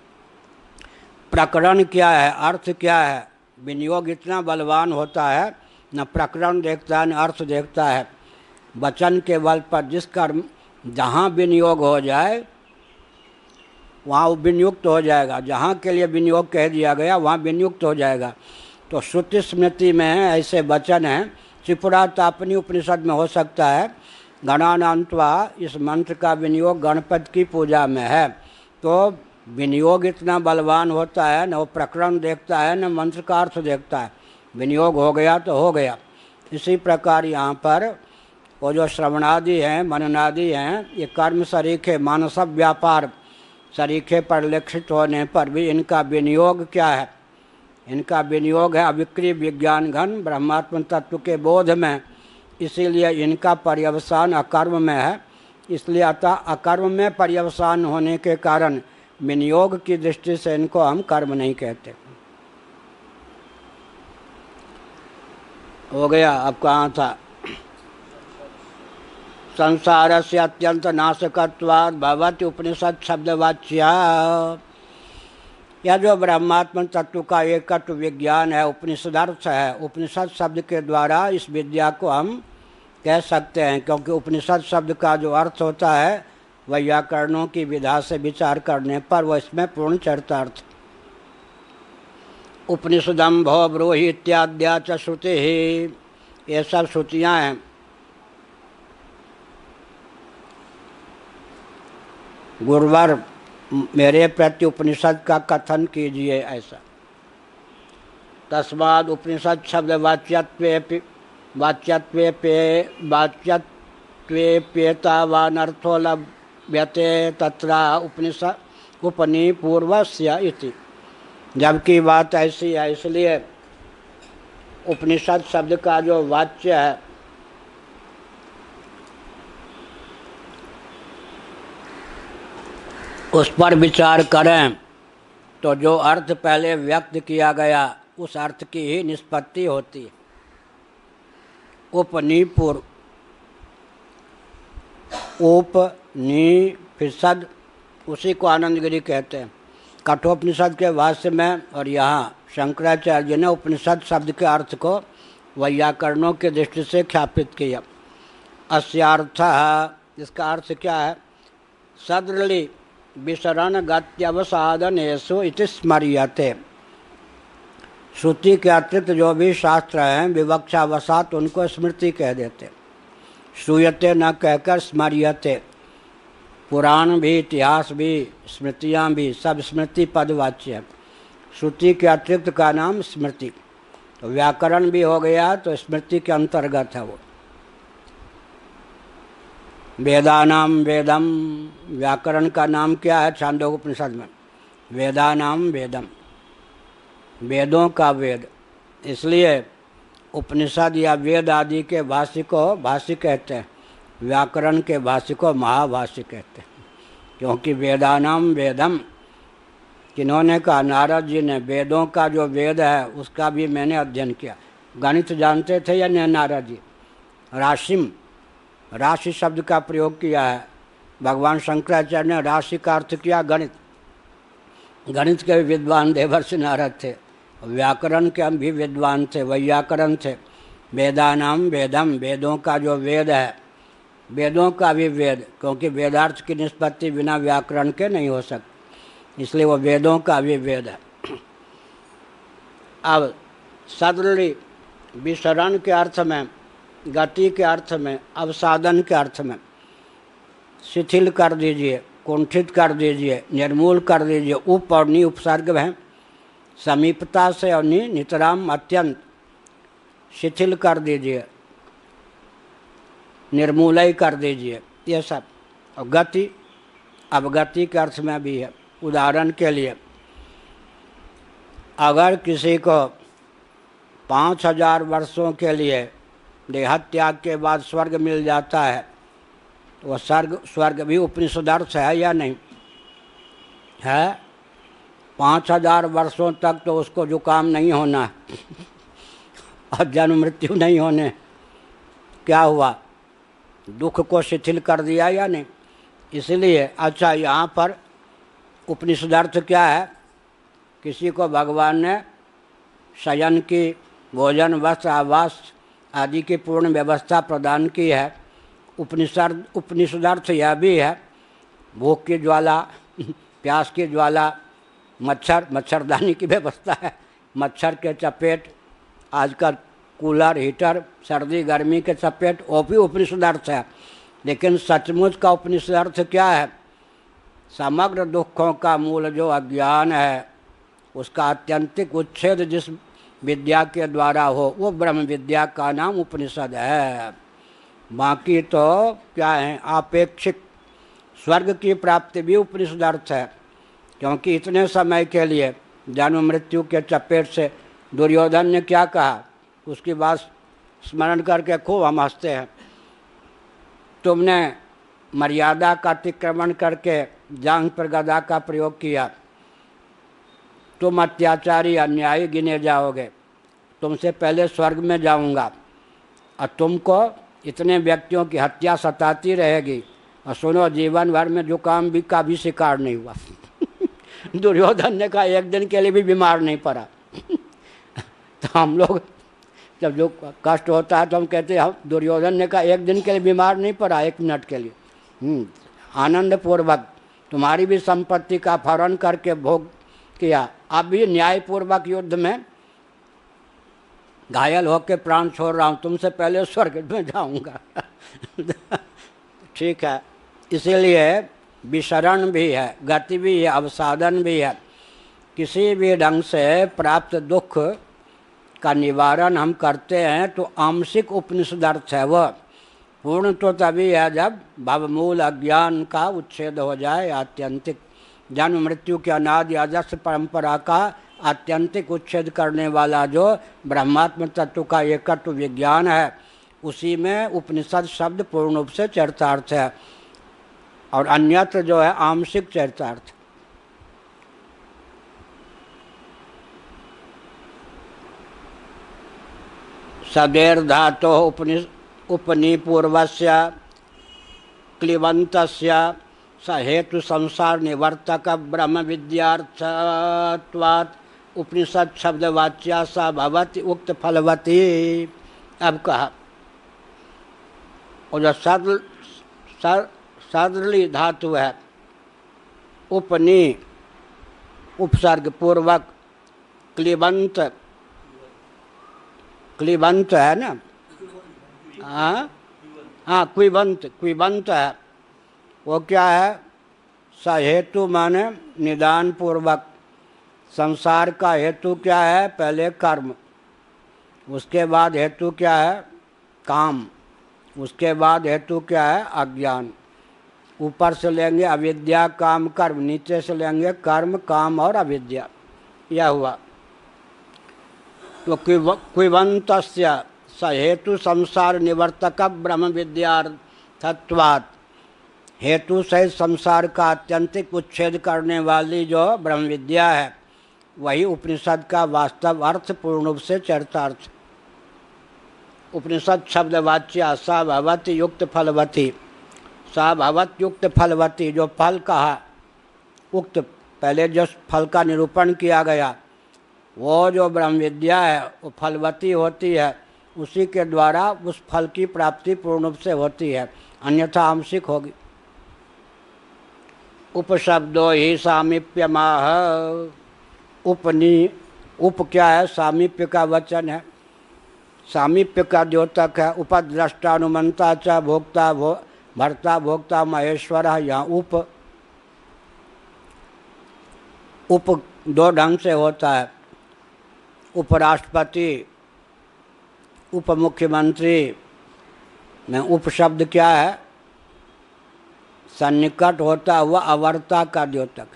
प्रकरण क्या है, अर्थ क्या है, विनियोग इतना बलवान होता है, न प्रकरण देखता है न अर्थ देखता है। वचन के बल पर जिस कर्म जहाँ विनियोग हो जाए वहाँ वो विनियुक्त हो जाएगा, जहाँ के लिए विनियोग कह दिया गया वहाँ विनियुक्त हो जाएगा। तो श्रुति स्मृति में ऐसे वचन हैं, त्रिपुरा तापनी उपनिषद में हो सकता है, गणानान्त्वा इस मंत्र का विनियोग गणपति की पूजा में है। तो विनियोग इतना बलवान होता है, न वो प्रकरण देखता है न मंत्र का अर्थ देखता है, विनियोग हो गया तो हो गया। इसी प्रकार यहाँ पर वो जो श्रवणादि हैं, मननादि हैं, ये कर्म सरीखे मानसव व्यापार सरीखे परिलक्षित होने पर भी इनका विनियोग क्या है, इनका विनियोग है अविक्रिय विज्ञान घन ब्रह्मात्म तत्व के बोध में। इसीलिए इनका पर्यवसान अकर्म में है। इसलिए अतः अकर्म में पर्यवसान होने के कारण विनियोग की दृष्टि से इनको हम कर्म नहीं कहते। हो गया, अब कहाँ था, संसार से अत्यंत नाशकत्वाद भवति उपनिषद शब्दवाच्या। यह जो ब्रह्मात्म तत्व का एकत्व विज्ञान है, उपनिषदर्थ है, उपनिषद शब्द के द्वारा इस विद्या को हम कह सकते हैं, क्योंकि उपनिषद शब्द का जो अर्थ होता है व्याकरणों की विधा से विचार करने पर वह इसमें पूर्ण चरितार्थ। उपनिषदम भव ब्रूहि इत्याद्या च श्रुति ही, ये सब श्रुतियाँ हैं। गुरुवर मेरे प्रति उपनिषद का कथन कीजिए ऐसा। तस्माद उपनिषद शब्द वाच्यत्वेप्येतावानर्थो लभ्यते तत्रा उपनिषद उपनिपूर्वस्य इति। जबकि बात ऐसी है, इसलिए उपनिषद शब्द का जो वाच्य है उस पर विचार करें तो जो अर्थ पहले व्यक्त किया गया उस अर्थ की ही निष्पत्ति होती है। उपनिपूर्व, उपनिषद उसी को आनंदगिरी कहते हैं कठोपनिषद के भाष्य में। और यहाँ शंकराचार्य जी ने उपनिषद शब्द के अर्थ को वैयाकरणों की दृष्टि से ख्यापित किया। अस्यार्थः, इसका अर्थ क्या है, सदृली विसरण गत्यवसाधनेषु इति स्मर्यते। श्रुति के अतिरिक्त जो भी शास्त्र हैं विवक्षावसात उनको स्मृति कह देते, श्रूयते न कहकर स्मर्यते। पुराण भी, इतिहास भी, स्मृतियाँ भी सब स्मृति पदवाच्य है। श्रुति के अतिरिक्त का नाम स्मृति। तो व्याकरण भी हो गया तो स्मृति के अंतर्गत है वो। वेदानाम वेदम, व्याकरण का नाम क्या है छांदोग्य उपनिषद में, वेदानाम वेदम, वेदों का वेद। इसलिए उपनिषद या वेद आदि के भाष्य को भाष्य कहते हैं, व्याकरण के भाष्य को महाभाष्य कहते हैं। क्योंकि वेदानाम वेदम किन्होंने कहा, नारद जी ने। वेदों का जो वेद है उसका भी मैंने अध्ययन किया। गणित जानते थे या नहीं नारद जी? राशिम, राशि शब्द का प्रयोग किया है। भगवान शंकराचार्य ने राशि का अर्थ किया गणित। गणित के भी विद्वान देवर्षि नारद थे, व्याकरण के हम भी विद्वान थे, वैयाकरण थे। वेदानाम वेदम, वेदों का जो वेद है, वेदों का भी वेद, क्योंकि वेदार्थ की निष्पत्ति बिना व्याकरण के नहीं हो सकती, इसलिए वो वेदों का भी वेद है। अब सदृढ़ विसरण के अर्थ में, गति के अर्थ में, अवसाधन के अर्थ में, शिथिल कर दीजिए, कुंठित कर दीजिए, निर्मूल कर दीजिए। उप और नी उपसर्ग हैं, समीपता से और नी नितराम अत्यंत शिथिल कर दीजिए, निर्मूलय कर दीजिए, ये सब। और गति अवगति के अर्थ में भी है। उदाहरण के लिए अगर किसी को 5000 वर्षों के लिए देहत्याग के बाद स्वर्ग मिल जाता है, तो वह स्वर्ग भी उपनिषदर्थ है या नहीं है? 5000 वर्षों तक तो उसको जुकाम नहीं होना है और जन्म मृत्यु नहीं होने। क्या हुआ? दुख को शिथिल कर दिया या नहीं? इसलिए अच्छा, यहाँ पर उपनिषदर्थ क्या है? किसी को भगवान ने शयन की, भोजन, वस्त्र, आवास आदि की पूर्ण व्यवस्था प्रदान की है। उपनिषदर्थ यह भी है, भूख की ज्वाला, प्यास की ज्वाला, मच्छरदानी की व्यवस्था है, मच्छर के चपेट, आजकल कूलर, हीटर, सर्दी गर्मी के चपेट, वो भी उपनिषदर्थ है। लेकिन सचमुच का उपनिषदर्थ क्या है? समग्र दुखों का मूल जो अज्ञान है, उसका आत्यंतिक उच्छेद जिस विद्या के द्वारा हो, वो ब्रह्म विद्या का नाम उपनिषद है। बाकी तो क्या है? आपेक्षिक स्वर्ग की प्राप्ति भी उपनिषदर्थ है, क्योंकि इतने समय के लिए जन्म मृत्यु के चपेट से दुर्योधन ने क्या कहा, उसकी बात स्मरण करके खूब हम हंसते हैं। तुमने मर्यादा का अतिक्रमण करके जांघ पर गदा का प्रयोग किया, तुम अत्याचारी अन्यायी गिने जाओगे, तुमसे पहले स्वर्ग में जाऊंगा, और तुमको इतने व्यक्तियों की हत्या सताती रहेगी, और सुनो जीवन भर में जुकाम भी का भी शिकार नहीं हुआ दुर्योधन ने कहा एक दिन के लिए भी बीमार नहीं पड़ा तो हम लोग जब जो कष्ट होता है तो हम कहते हैं, दुर्योधन ने कहा एक दिन के लिए बीमार नहीं पड़ा, 1 मिनट के लिए। आनंद पूर्वक तुम्हारी भी संपत्ति का अपहरण करके भोग किया, अब भी न्यायपूर्वक युद्ध में घायल होकर प्राण छोड़ रहा हूँ, तुमसे पहले स्वर्ग में जाऊंगा ठीक है। इसीलिए विशरण भी है, गति भी है, अवसाधन भी है। किसी भी ढंग से प्राप्त दुख का निवारण हम करते हैं तो आंशिक उपनिषदर्थ है। वह पूर्ण तो तभी है जब भवमूल अज्ञान का उच्छेद हो जाए। आत्यंतिक जन्म मृत्यु के अनादि अजस्र परंपरा का आत्यंतिक उच्छेद करने वाला जो ब्रह्मात्म तत्व का एकत्व विज्ञान है, उसी में उपनिषद शब्द पूर्ण रूप से चरितार्थ है, और अन्यत्र जो है आंशिक चरितार्थ। सदेर धातो उपनिपूर्वस्य क्लिबंतस्य स हेतु संसार निवर्तक ब्रह्म विद्यार्थत्वात् उपनिषद शब्दवाच्या सा भवति उक्त फलवती। अब कहा, और जो सदली धातु है, उपनी उपसर्ग पूर्वक क्लिबंत है ना, हाँ क्विबंत है। वो क्या है? सहेतु माने निदान पूर्वक। संसार का हेतु क्या है? पहले कर्म, उसके बाद हेतु क्या है? काम, उसके बाद हेतु क्या है? अज्ञान। ऊपर से लेंगे अविद्या काम कर्म, नीचे से लेंगे कर्म काम और अविद्या। यह हुआ। तो क्विबंतस्य स हेतु संसार निवर्तक ब्रह्म विद्यार्थत्वात्, हेतु सहित संसार का आत्यंतिक उच्छेद करने वाली जो ब्रह्म विद्या है, वही उपनिषद का वास्तव अर्थ पूर्ण रूप से चरितार्थ। उपनिषद शब्द वाच्या सा भवति युक्त फलवती, सा भवत युक्त फलवती, जो फल कहा उक्त, पहले जो फल का निरूपण किया गया, वो जो ब्रह्म विद्या है वो फलवती होती है, उसी के द्वारा उस फल की प्राप्ति पूर्ण रूप से होती है, अन्यथा आंशिक होगी। उपशब्दो ही सामीप्यमाह, उप क्या है? सामीप्य का वचन है, सामीप्य का द्योतक है। उपद्रष्टानुमंता च भोक्ता भर्ता भोक्ता महेश्वर, यहाँ उप उप दो ढंग से होता है, उपराष्ट्रपति, उप मुख्यमंत्री में उप शब्द क्या है? सन्निकट होता हुआ अवर्ता का द्योतक।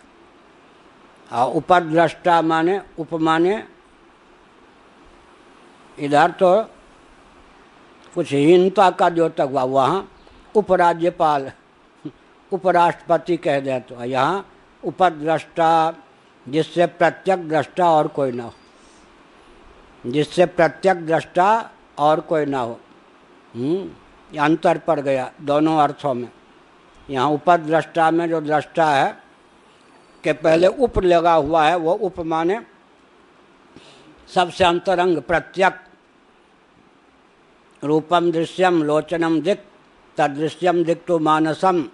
और उपद्रष्टा माने, उप माने इधर तो कुछ हीनता का द्योतक हुआ, वहाँ उपराज्यपाल उपराष्ट्रपति कह दे, तो यहाँ उपद्रष्टा, जिससे प्रत्यक्ष दृष्टा और कोई ना हो, जिससे प्रत्यक्ष दृष्टा और कोई ना हो। ये अंतर पड़ गया दोनों अर्थों में। यहाँ उपद्रष्टा में जो दृष्टा है के पहले उप लगा हुआ है, वो उप माने सबसे अंतरंग प्रत्यक्ष। रूपम दृश्यम लोचनम दिक् तदृश्यम दिक्तु मानसम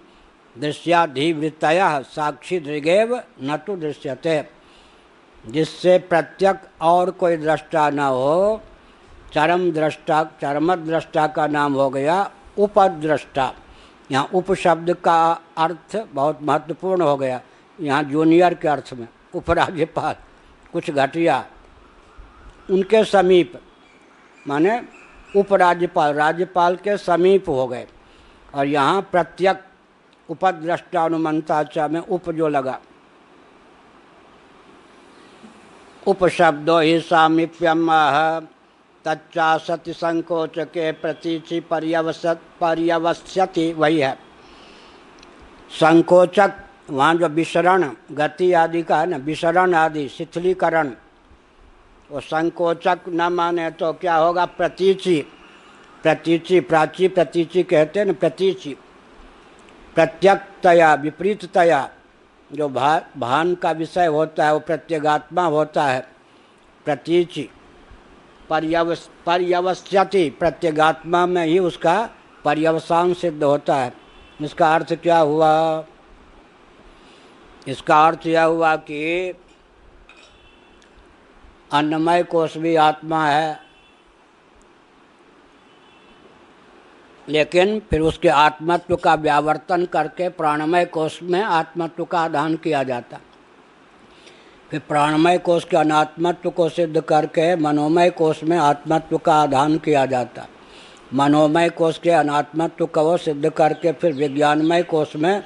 दृश्याधिवृत्तयः साक्षी दृगेव न तो दृश्यते। जिससे प्रत्यक्ष और कोई दृष्टा न हो, चरम दृष्टा, चरम दृष्टा का नाम हो गया उपद्रष्टा। यहाँ उप शब्द का अर्थ बहुत महत्वपूर्ण हो गया, यहाँ जूनियर के अर्थ में। उपराज्यपाल कुछ घटिया, उनके समीप माने उपराज्यपाल, राज्यपाल के समीप हो गए। और यहाँ प्रत्यक्ष उपद्रष्टा अनुमंताचा में उप जो लगा, उपशब्दो ही सामीप्यम तच्चा सति संकोच के प्रतीचि पर्यवस्यति, वही है संकोचक। वहाँ जो विसरण गति आदि का है ना, विसरण आदि शिथिलीकरण, वो संकोचक न माने तो क्या होगा? प्रतीचि, प्रतीचि, प्राची प्रतीचि कहते हैं ना, प्रतीचि प्रत्यक्षतया विपरीततया जो भान का विषय होता है वो प्रत्यगात्मा होता है। प्रतीचि पर्यवस्यति, प्रत्यगात्मा में ही उसका पर्यवसान सिद्ध होता है। इसका अर्थ क्या हुआ? इसका अर्थ यह हुआ कि अन्नमय कोश भी आत्मा है, लेकिन फिर उसके आत्मत्व का व्यावर्तन करके प्राणमय कोश में आत्मत्व का आधान किया जाता। फिर प्राणमय कोश के अनात्मत्व को सिद्ध करके मनोमय कोश में आत्मत्व का आधान किया जाता। मनोमय कोश के अनात्मत्व को सिद्ध करके फिर विज्ञानमय कोश में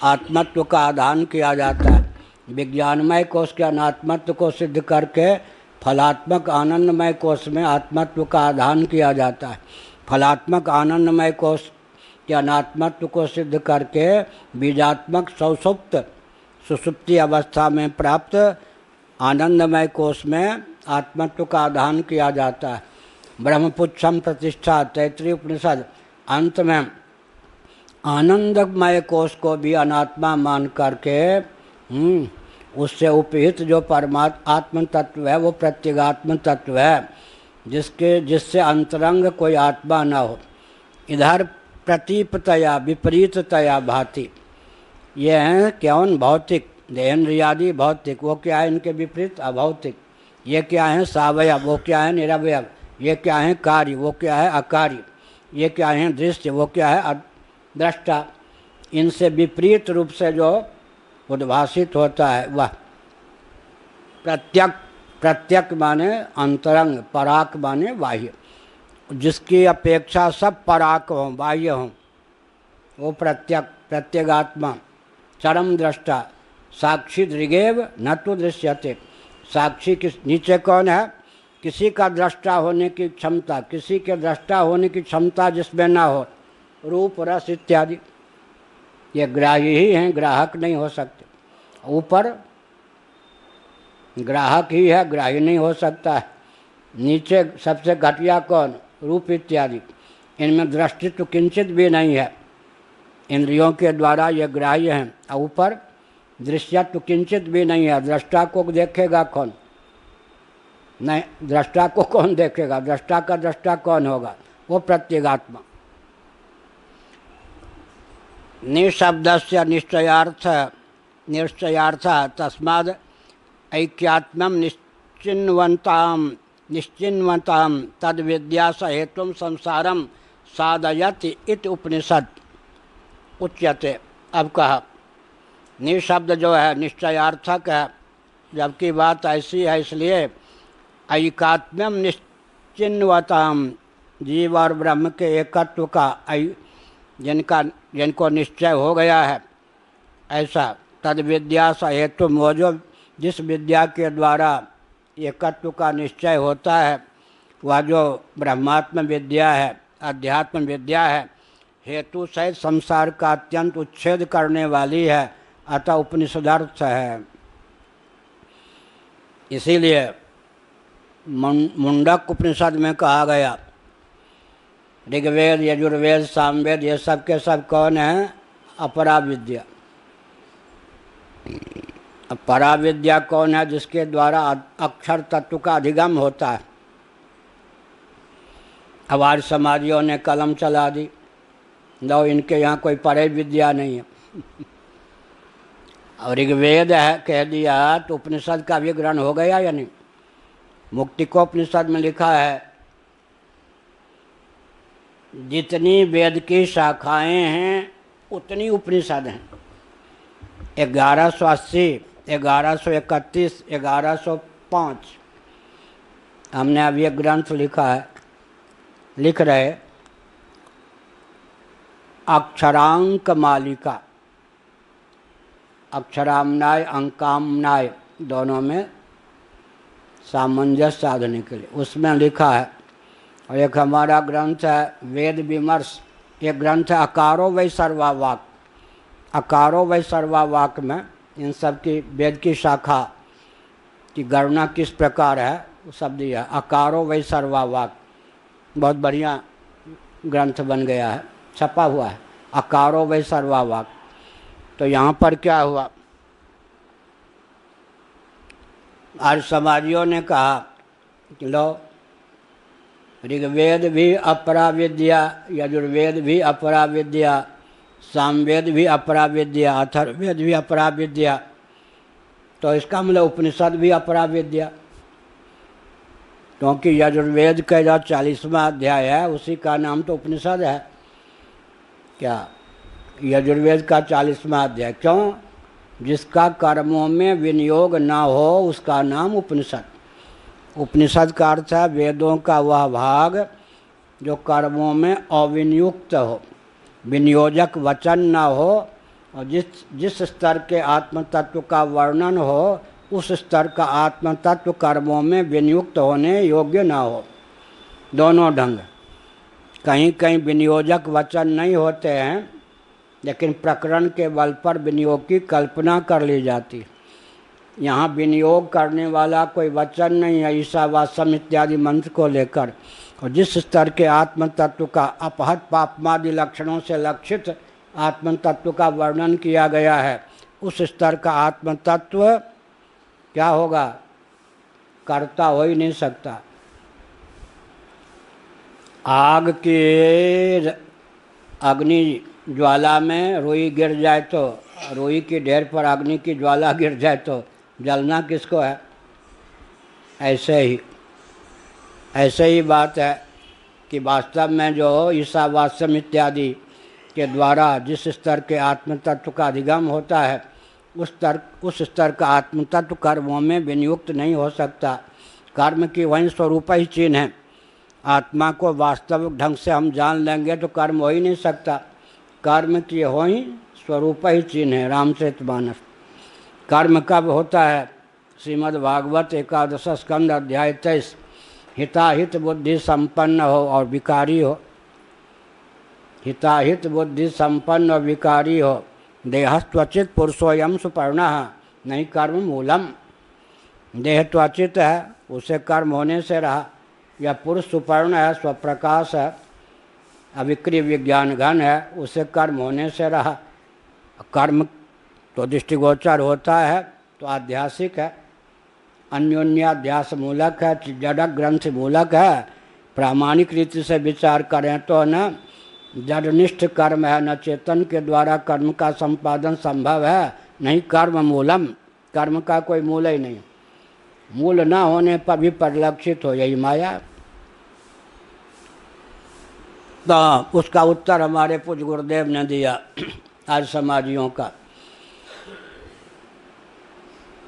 आत्मत्व का आधान किया जाता है। विज्ञानमय कोश के अनात्मत्व को सिद्ध करके फलात्मक आनंदमय कोश में आत्मत्व का आधान किया जाता है। फलात्मक आनंदमय कोश के अनात्मत्व को सिद्ध करके बीजात्मक सौसुप्त सुसुप्ति अवस्था में प्राप्त आनंदमय कोश में आत्मत्व का आधान किया जाता है। ब्रह्मपुच्छम प्रतिष्ठा तैत्रीय उपनिषद अंत में आनंदमय कोश को भी अनात्मा मान करके उससे उपहित जो परमात्मा आत्म तत्व है वो प्रत्यगात्म तत्व है, जिससे अंतरंग कोई आत्मा न हो। इधर प्रतीपतया विपरीततया भाति, ये हैं कौन? भौतिक, देहेन्द्रियादि भौतिक, वो क्या है? इनके विपरीत अभौतिक। ये क्या है? सावयव, वो क्या है? निरवयव। ये क्या है? कार्य, वो क्या है? अकार्य। ये क्या है? दृश्य, वो क्या है? दृष्टा। इनसे विपरीत रूप से जो उद्भासित होता है वह प्रत्यक्ष। प्रत्यक्ष माने अंतरंग, पराक माने बाह्य, जिसकी अपेक्षा सब पराक हों, बाह्य हों, वो प्रत्यक्ष, प्रत्यगात्मा, चरम दृष्टा, साक्षी दृगेव न तो दृश्यते। साक्षी किस नीचे कौन है? किसी का दृष्टा होने की क्षमता, किसी के दृष्टा होने की क्षमता जिसमें ना हो, रूप रस इत्यादि, ये ग्राही ही हैं, ग्राहक नहीं हो सकते। ऊपर ग्राहक ही है, ग्राही नहीं हो सकता है। नीचे सबसे घटिया कौन? रूप इत्यादि, इनमें दृष्टित्व किंचित भी नहीं है, इंद्रियों के द्वारा ये ग्राह्य हैं। और ऊपर दृश्यत्व किंचित भी नहीं है। दृष्टा को देखेगा कौन? नहीं, दृष्टा को कौन देखेगा? दृष्टा का दृष्टा कौन होगा? वो प्रत्यगात्मा। निशब्दस्य निश्चयार्थ तस्माद् ऐक्यात्म्यं निश्चिन्वतां तद विद्या सहेतुं संसारम साधयति इति उपनिषद उच्यते। अब कहा निशब्द जो है निश्चयार्थक है, जबकि बात ऐसी है, इसलिए ऐकात्म्यम निश्चिन्वताम, जीव और ब्रह्म के एकत्व का जिनको निश्चय हो गया है, ऐसा तद विद्या स हेतु मोजो, जिस विद्या के द्वारा एकत्व का निश्चय होता है वह जो ब्रह्मात्म विद्या है, अध्यात्म विद्या है, हेतु सहित संसार का अत्यंत उच्छेद करने वाली है, अतः उपनिषदर्थ है। इसीलिए मुंडक उपनिषद में कहा गया, ऋग्वेद यजुर्वेद सामवेद ये सब के सब कौन है? अपरा विद्या। अब परा विद्या कौन है? जिसके द्वारा अक्षर तत्व का अधिगम होता है। अब आज समाजियों ने कलम चला दी, लो इनके यहाँ कोई परे विद्या नहीं है। और ऋग्वेद है कह दिया तो उपनिषद का भी ग्रहण हो गया या नहीं? मुक्तिकोपनिषद में लिखा है, जितनी वेद की शाखाएं हैं उतनी उपनिषद हैं। 1180, 1131, 1105 हमने अब ये ग्रंथ लिखा है, लिख रहे अक्षरांक मालिका, अक्षराम्नाय अंकाम्नाय दोनों में सामंजस्य साधने के लिए, उसमें लिखा है। और एक हमारा ग्रंथ है वेद विमर्श, ये ग्रंथ है अकारो वै सर्वावाक। अकारो वै सर्वावाक में इन सब की वेद की शाखा की गणना किस प्रकार है वो सब दिया। अकारो वै सर्वावाक बहुत बढ़िया ग्रंथ बन गया है, छपा हुआ है, अकारो वै सर्वावाक। तो यहाँ पर क्या हुआ, आज समाजियों ने कहा कि लो ऋग्वेद भी अपरा विद्या, यजुर्वेद भी अपरा विद्या, सामवेद भी अपरा विद्या, अथर्ववेद भी अपरा विद्या, तो इसका मतलब उपनिषद भी अपरा विद्या। क्योंकि यजुर्वेद का जो 40वां अध्याय है उसी का नाम तो उपनिषद है। क्या यजुर्वेद का 40वां अध्याय? क्यों? जिसका कर्मों में विनियोग ना हो उसका नाम उपनिषद। उपनिषद का अर्थ है वेदों का वह भाग जो कर्मों में अविनियुक्त हो, विनियोजक वचन ना हो, और जिस स्तर के आत्म तत्व का वर्णन हो उस स्तर का आत्म तत्व कर्मों में विनियुक्त होने योग्य ना हो। दोनों ढंग, कहीं कहीं विनियोजक वचन नहीं होते हैं लेकिन प्रकरण के बल पर विनियोग की कल्पना कर ली जाती। यहाँ विनियोग करने वाला कोई वचन नहीं है ईशावास्यम इत्यादि मंत्र को लेकर। और जिस स्तर के आत्म तत्व का अपहत पापमादि लक्षणों से लक्षित आत्म तत्व का वर्णन किया गया है उस स्तर का आत्म तत्व क्या होगा? कर्ता हो ही नहीं सकता। आग के अग्नि ज्वाला में रुई गिर जाए तो, रुई की ढेर पर अग्नि की ज्वाला गिर जाए तो जलना किसको है? ऐसे ही बात है कि वास्तव में जो ईशावास्यम इत्यादि के द्वारा जिस स्तर के आत्म तत्व का अधिगम होता है उस स्तर का आत्म तत्व कर्मों में विनियुक्त नहीं हो सकता। कर्म की वही स्वरूप ही चिन्ह है। आत्मा को वास्तविक ढंग से हम जान लेंगे तो कर्म हो ही नहीं सकता। कर्म की हो ही स्वरूप ही चिन्ह है। रामचरितमानस। कर्म कब होता है? श्रीमद् भागवत 11 स्कंद अध्याय 23। हिताहित बुद्धि संपन्न हो और विकारी हो, हिताहित बुद्धि संपन्न और विकारी हो, देहस्त्वचित पुरुषोयम सुपर्णः नहीं कर्म मूलम। देह त्वचित है, उसे कर्म होने से रहा। यह पुरुष सुपर्ण है, स्वप्रकाश है, अविक्रिय विज्ञान घन है, उसे कर्म होने से रहा। कर्म तो दृष्टिगोचर होता है तो आध्यासिक है, अन्योन्याध्यास मूलक है, जड़ ग्रंथ मूलक है। प्रामाणिक रीति से विचार करें तो न जड़निष्ठ कर्म है, न चेतन के द्वारा कर्म का संपादन संभव है, नहीं कर्म मूलम। कर्म का कोई मूल ही नहीं, मूल न होने पर भी परिलक्षित हो यही माया। तो उसका उत्तर हमारे पूज्य गुरुदेव ने दिया आज समाजियों का।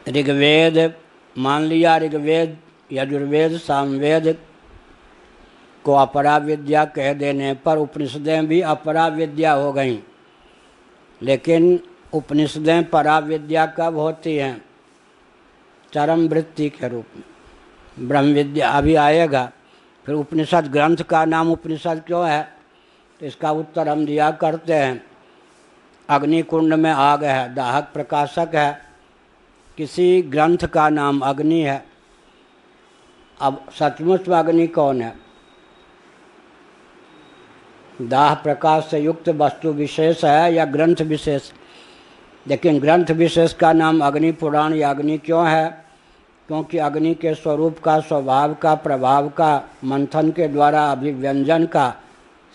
ऋग्वेद मान लिया, ऋग्वेद यजुर्वेद सामवेद को अपरा विद्या कह देने पर उपनिषदें भी अपरा विद्या हो गईं। लेकिन उपनिषदें परा विद्या कब होती हैं? चरम वृत्ति के रूप में। ब्रह्म विद्या अभी आएगा। फिर उपनिषद ग्रंथ का नाम उपनिषद क्यों है? तो इसका उत्तर हम दिया करते हैं। अग्निकुंड में आग है, दाहक प्रकाशक है, किसी ग्रंथ का नाम अग्नि है। अब सचमुच में अग्नि कौन है? दाह प्रकाश से युक्त वस्तु विशेष है या ग्रंथ विशेष? लेकिन ग्रंथ विशेष का नाम अग्नि पुराण या अग्नि क्यों है? क्योंकि अग्नि के स्वरूप का, स्वभाव का, प्रभाव का, मंथन के द्वारा अभिव्यंजन का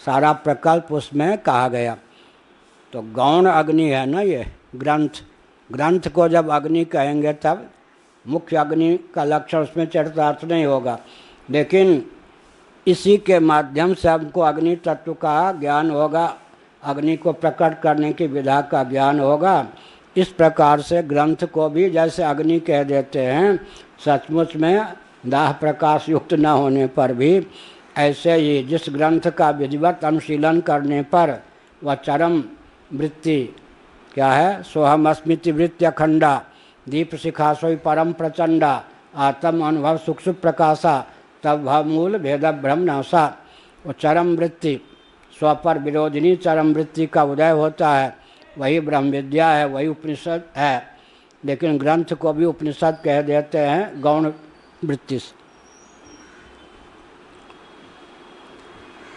सारा प्रकल्प उसमें कहा गया। तो गौण अग्नि है ना ये ग्रंथ। ग्रंथ को जब अग्नि कहेंगे तब मुख्य अग्नि का लक्षण उसमें चरितार्थ नहीं होगा, लेकिन इसी के माध्यम से हमको अग्नि तत्व का ज्ञान होगा, अग्नि को प्रकट करने की विधा का ज्ञान होगा। इस प्रकार से ग्रंथ को भी जैसे अग्नि कह देते हैं, सचमुच में दाह प्रकाश युक्त न होने पर भी, ऐसे ही जिस ग्रंथ का विधिवत अनुशीलन करने पर वह चरम वृत्ति क्या है? सोहम अस्मिति वृत्ति अखंडा दीप शिखा सोई परम प्रचंडा आत्म अनुभव सुख सुख प्रकाशा तब मूल भेद ब्रह्म नाशा। वो चरम वृत्ति, स्वपर विरोधिनी चरम वृत्ति का उदय होता है, वही ब्रह्म विद्या है, वही उपनिषद है। लेकिन ग्रंथ को भी उपनिषद कह देते हैं गौण वृत्ति से।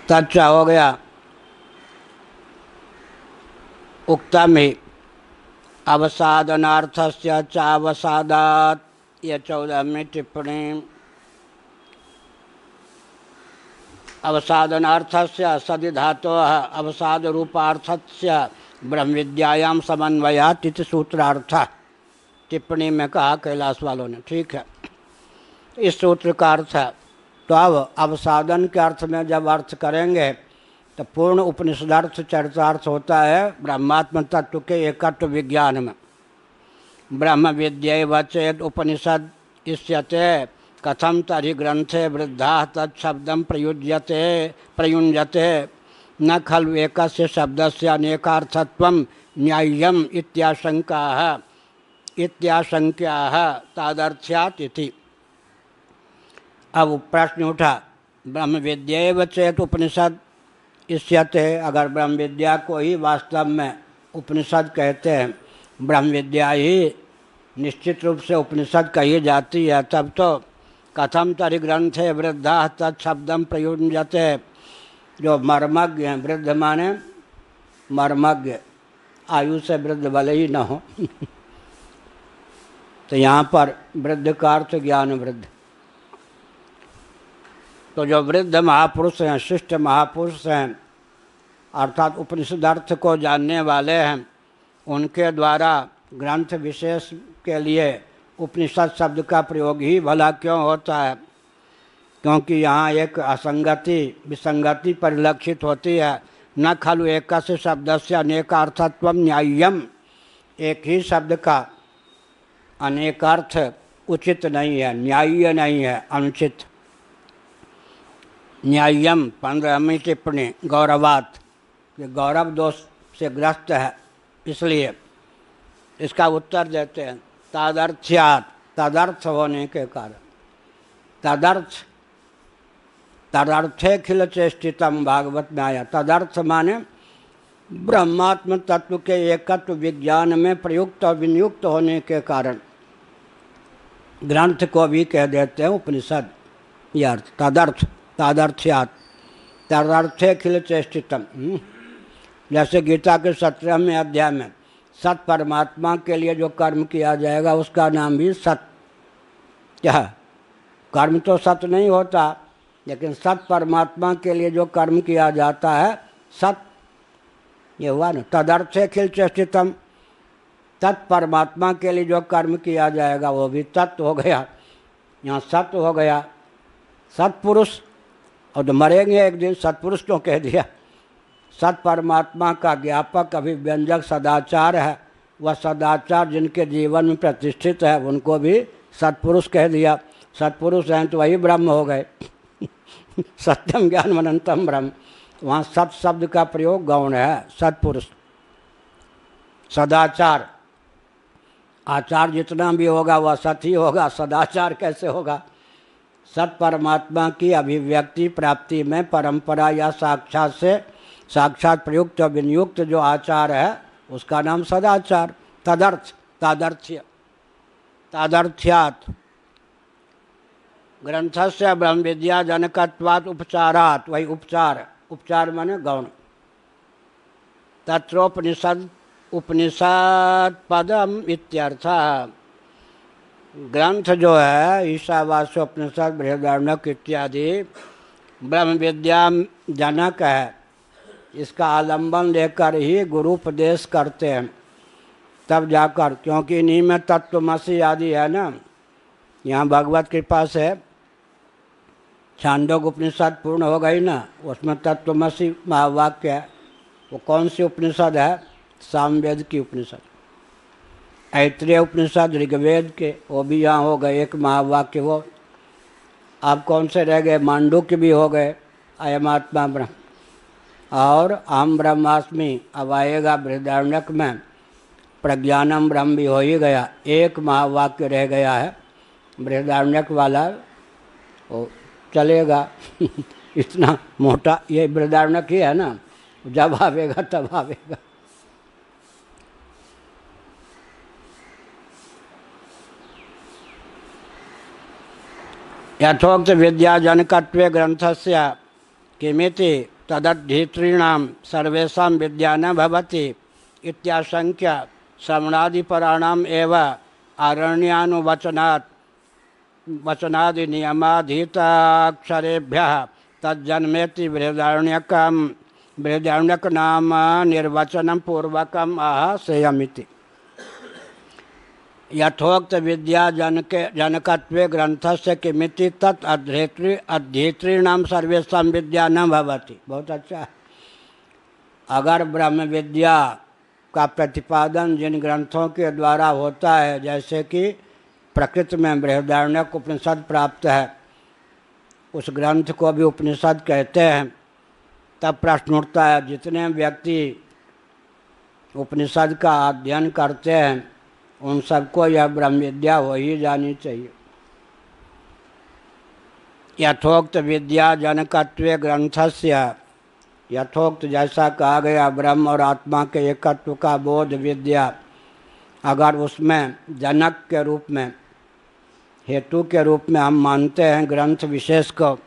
तच्चा हो गया उक्तम ही अवसादनार्थस्य चावसादात, यह 14वीं टिप्पणी। अवसादनार्थस्य सदि धातोः अवसाद रूपार्थस्य ब्रह्म विद्यायाम समन्वयात् इति सूत्रार्थ। टिप्पणी में कहा कैलाश वालों ने, ठीक है, इस सूत्र का अर्थ है। तो अब अवसादन के अर्थ में जब अर्थ करेंगे तो पूर्ण उपनिषदार्थ चरितार्थ होता है ब्रह्मात्म तत्व के एकत्व विज्ञान में। ब्रह्म विद्यैव चेत् उपनिषद इष्यते कथम तर्हि ग्रंथे वृद्धा तत्शब्दं प्रयुञ्जते न खलु एकस्य शब्दस्य अनेकार्थत्वं न्याय्यम् इत्याशंक्याः तादर्थ्यात् इति। अब प्रश्न उठा, ब्रह्म विद्यैव चेत् उपनिषद इष्यते, अगर ब्रह्म विद्या को ही वास्तव में उपनिषद कहते हैं, ब्रह्म विद्या ही निश्चित रूप से उपनिषद कही जाती है, तब तो कथम तर्हि ग्रंथे वृद्धा तत्शब्दम प्रयुञ्जते। जो मर्मज्ञ हैं, वृद्ध माने मर्मज्ञ, आयु से वृद्ध भले ही न हो तो यहाँ पर वृद्ध का अर्थ ज्ञान वृद्ध। तो जो वृद्ध महापुरुष हैं, शिष्ट महापुरुष हैं, अर्थात उपनिषदार्थ को जानने वाले हैं, उनके द्वारा ग्रंथ विशेष के लिए उपनिषद शब्द का प्रयोग ही भला क्यों होता है? क्योंकि यहाँ एक असंगति विसंगति परिलक्षित होती है। न खलु एकस्य शब्दस्य अनेकार्थत्वं न्याय्यम्, एक ही शब्द का अनेकार्थ उचित नहीं है, न्याय्य नहीं है, अनुचित। न्याय्यम 15वीं टिप्पणी गौरवात, ये गौरव दोष से ग्रस्त है, इसलिए इसका उत्तर देते हैं तादर्थ्यात्, तदर्थ होने के कारण। तदर्थे खिल चेष्टितम भागवत में आया। तदर्थ माने ब्रह्मात्म तत्व के एकत्व विज्ञान में प्रयुक्त और विनियुक्त होने के कारण ग्रंथ को भी कह देते हैं उपनिषद। यह अर्थ तदर्थ, तादर्थ्यात्, तदर्थे खिल चेष्टितम। जैसे गीता के 17वें अध्याय में सत परमात्मा के लिए जो कर्म किया जाएगा उसका नाम भी सत। क्या कर्म तो सत नहीं होता, लेकिन सत परमात्मा के लिए जो कर्म किया जाता है सत, ये हुआ ना। तदर्थे खिल चेष्टितम, तत्परमात्मा के लिए जो कर्म किया जाएगा वो भी तत्व हो गया, यहाँ सत्य हो गया। सत्पुरुष, और तो मरेंगे एक दिन, सत्पुरुष क्यों कह दिया? सत परमात्मा का ज्ञापक अभिव्यंजक सदाचार है, वह सदाचार जिनके जीवन में प्रतिष्ठित है उनको भी सत्पुरुष कह दिया। सत्पुरुष हैं तो वही ब्रह्म हो गए। सत्यम ज्ञान अनंतम ब्रह्म, वहाँ सत शब्द का प्रयोग गौण है। सत्पुरुष, सदाचार, आचार जितना भी होगा वह सत ही होगा, सदाचार कैसे होगा? सत परमात्मा की अभिव्यक्ति प्राप्ति में परंपरा या साक्षात से साक्षात प्रयुक्त और विनियुक्त जो आचार है उसका नाम सदाचार। तदर्थ, तादर्थ्य, तादर्थ्यात् ग्रंथस्य ब्रह्म विद्या जनकत्वात् उपचारात्, वही उपचार, उपचार माने गौण। तत्रोपनिषद उपनिषद पदम इत्यर्थ। ग्रंथ जो है ईशावास्योपनिषद, बृहदारण्यक इत्यादि ब्रह्म विद्या जनक है। इसका आलंबन लेकर ही गुरु उपदेश करते हैं तब जाकर, क्योंकि इन्हीं में तत्वमसि आदि है ना। यहाँ भगवत कृपा से छांदोग्य उपनिषद पूर्ण हो गई ना, उसमें तत्वमसि महावाक्य है। वो कौन सी उपनिषद है? सामवेद की उपनिषद। ऐत्रेय उपनिषद ऋग्वेद के, वो भी यहाँ हो गए एक महावाक्य। वो अब कौन से रह गए? मांडुक्य भी हो गए, अयमात्मा ब्रह्म, और अहम ब्रह्मास्मि अब आएगा बृहदारण्यक में, प्रज्ञानम ब्रह्म भी हो ही गया। एक महावाक्य रह गया है बृहदारण्यक वाला, वो चलेगा। इतना मोटा ये बृहदारण्यक ही है ना, जब आवेगा तब आवेगा। यथोक्त विद्याजनकत्वे ग्रंथस्य किमिति तदद्धेतॄणां सर्वेषां विद्या न भवति इत्याशंक्य श्रवणादिपराणाम् एव आरण्यानुवचनात् वचनादि नियमाधीताक्षरेभ्यः तज्जन्मेति बृहदारण्यक नाम निर्वचनं पूर्वकम् आह सेयमिति। यथोक्त विद्या जनकत्वे ग्रंथस्य किमिति तत् अध्येतॄणां सर्वेषां विद्या न भवति। बहुत अच्छा है। अगर ब्रह्म विद्या का प्रतिपादन जिन ग्रंथों के द्वारा होता है, जैसे कि प्रकृति में बृहदारण्यक उपनिषद प्राप्त है, उस ग्रंथ को भी उपनिषद कहते हैं, तब प्रश्न उठता है जितने व्यक्ति उपनिषद का अध्ययन करते हैं उन सबको यह ब्रह्म विद्या हो ही जानी चाहिए। यथोक्त विद्या जनकत्वे ग्रंथस्य, यथोक्त जैसा कहा गया ब्रह्म और आत्मा के एकत्व का बोध विद्या, अगर उसमें जनक के रूप में, हेतु के रूप में हम मानते हैं ग्रंथ विशेष को,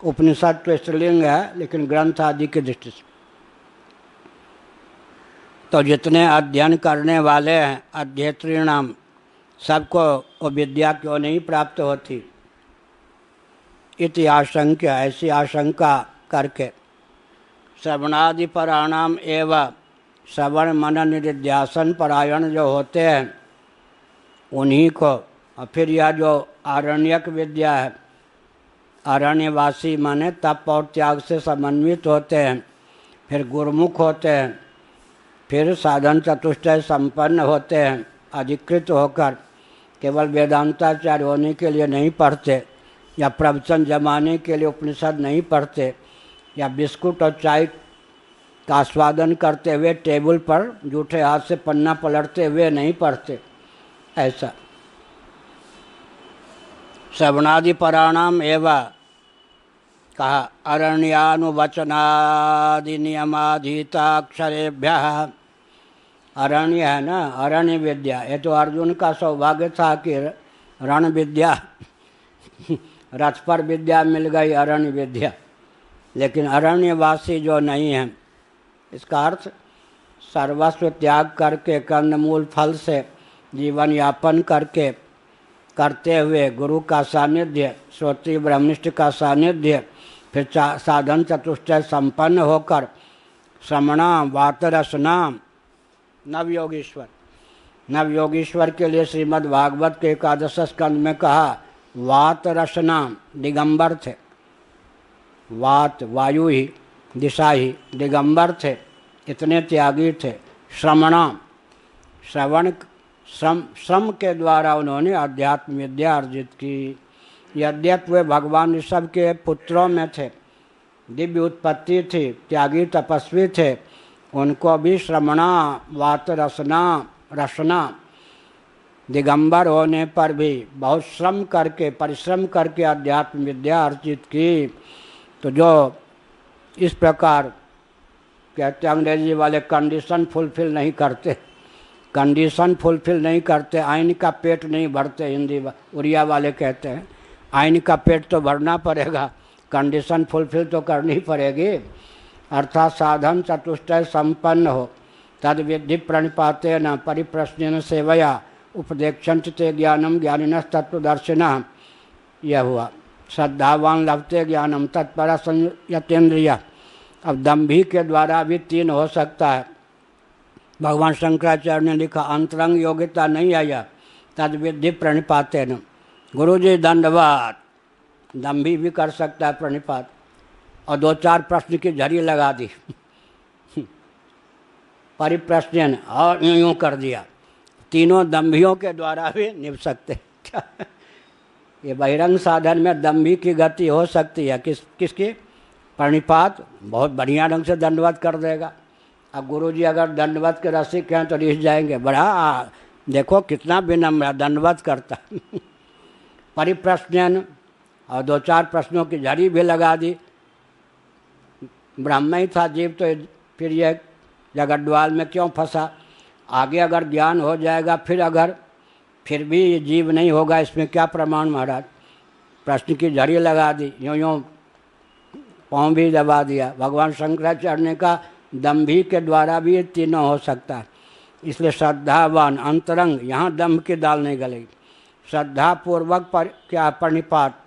उपनिषद तो स्त्रीलिंग है लेकिन ग्रंथ आदि की दृष्टि से, तो जितने अध्ययन करने वाले हैं अध्येतॄणाम, सबको वो विद्या क्यों नहीं प्राप्त होती? इति आशंका, ऐसी आशंका करके श्रवणादि पराणाम एवं श्रवण मनन निधिध्यासन परायण जो होते हैं उन्हीं को, और फिर यह जो आरण्यक विद्या है, अरण्यवासी माने तप और त्याग से समन्वित होते हैं, फिर गुरुमुख होते हैं, फिर साधन चतुष्टय संपन्न होते हैं, अधिकृत होकर केवल वेदांताचार्य होने के लिए नहीं पढ़ते, या प्रवचन जमाने के लिए उपनिषद नहीं पढ़ते, या बिस्कुट और चाय का आस्वादन करते हुए टेबल पर जूठे हाथ से पन्ना पलटते हुए नहीं पढ़ते। ऐसा श्रवणादि पराणाम एवं कहा, अरण्यानुवचनादि नियमाधीताक्षरेभ्यः, अरण्य है ना, अरण्य विद्या। ये तो अर्जुन का सौभाग्य था कि रण विद्या रथ पर विद्या मिल गई, अरण्य विद्या, लेकिन अरण्यवासी जो नहीं है, इसका अर्थ सर्वस्व त्याग करके कंदमूल फल से जीवन यापन करते हुए गुरु का सानिध्य, श्रोत्रिय ब्रह्मनिष्ठ का सानिध्य, फिर साधन चतुष्टय संपन्न होकर श्रमणा वातरसना नवयोगीश्वर, नवयोगीश्वर के लिए श्रीमद् भागवत के 11 स्कंद में कहा वात रसना, दिगंबर थे, वात वायु ही, दिशा ही, दिगंबर थे, इतने त्यागी थे। श्रमणा, श्रवण श्रम के द्वारा उन्होंने अध्यात्म विद्या अर्जित की। यद्यपि वे भगवान ऋषभ के पुत्रों में थे, दिव्य उत्पत्ति थी, त्यागी तपस्वी थे, उनको भी श्रमणा वात रसना दिगंबर होने पर भी बहुत श्रम करके परिश्रम करके अध्यात्म विद्या अर्जित की। तो जो इस प्रकार कहते अंग्रेजी वाले कंडीशन फुलफिल नहीं करते, कंडीशन फुलफिल नहीं करते, आइन का पेट नहीं भरते, हिंदी उड़िया वाले कहते हैं आइन का पेट तो भरना पड़ेगा, कंडीशन फुलफिल तो करनी पड़ेगी। अर्थात साधन चतुष्टय संपन्न हो, तद विधि प्रणिपाते न परिप्रश्न सेवया उपदेक्षंच ते ज्ञानम ज्ञानिनः तत्वदर्शिनः। यह हुआ। श्रद्धावान लभते ज्ञानम तत्पर संयतेन्द्रिय। अब दम्भी के द्वारा भी 3 हो सकता है। भगवान शंकराचार्य ने लिखा अंतरंग योग्यता नहीं आया, तद विधि प्रणिपाते न। गुरु जी दंडवात, दम्भी भी कर सकता है प्रणिपात, और 2-4 प्रश्न की झड़ी लगा दी परिप्रश्न और यूँ कर दिया। तीनों दम्भियों के द्वारा भी निभ सकते ये बहिरंग साधन में दम्भी की गति हो सकती है। किसकी? प्रणिपात बहुत बढ़िया ढंग से दंडवत कर देगा। अब गुरुजी अगर दंडवत के रसिक हैं तो रिस जाएंगे, बड़ा देखो कितना विनम्र दंडवत करता परिप्रश्न और 2-4 प्रश्नों की झड़ी भी लगा दी। ब्रह्म ही था जीव, तो फिर ये जगद्वाल में क्यों फंसा? आगे अगर ज्ञान हो जाएगा, फिर भी ये जीव नहीं होगा, इसमें क्या प्रमाण महाराज? प्रश्न की झड़ी लगा दी, यूँ पाँव भी दबा दिया। भगवान शंकराचार्य ने कहा दम्भी के द्वारा भी ये तीनों हो सकता है। इसलिए श्रद्धावान अंतरंग, यहाँ दम्भ की दाल नहीं गलेगी। श्रद्धापूर्वक क्या प्रणिपात,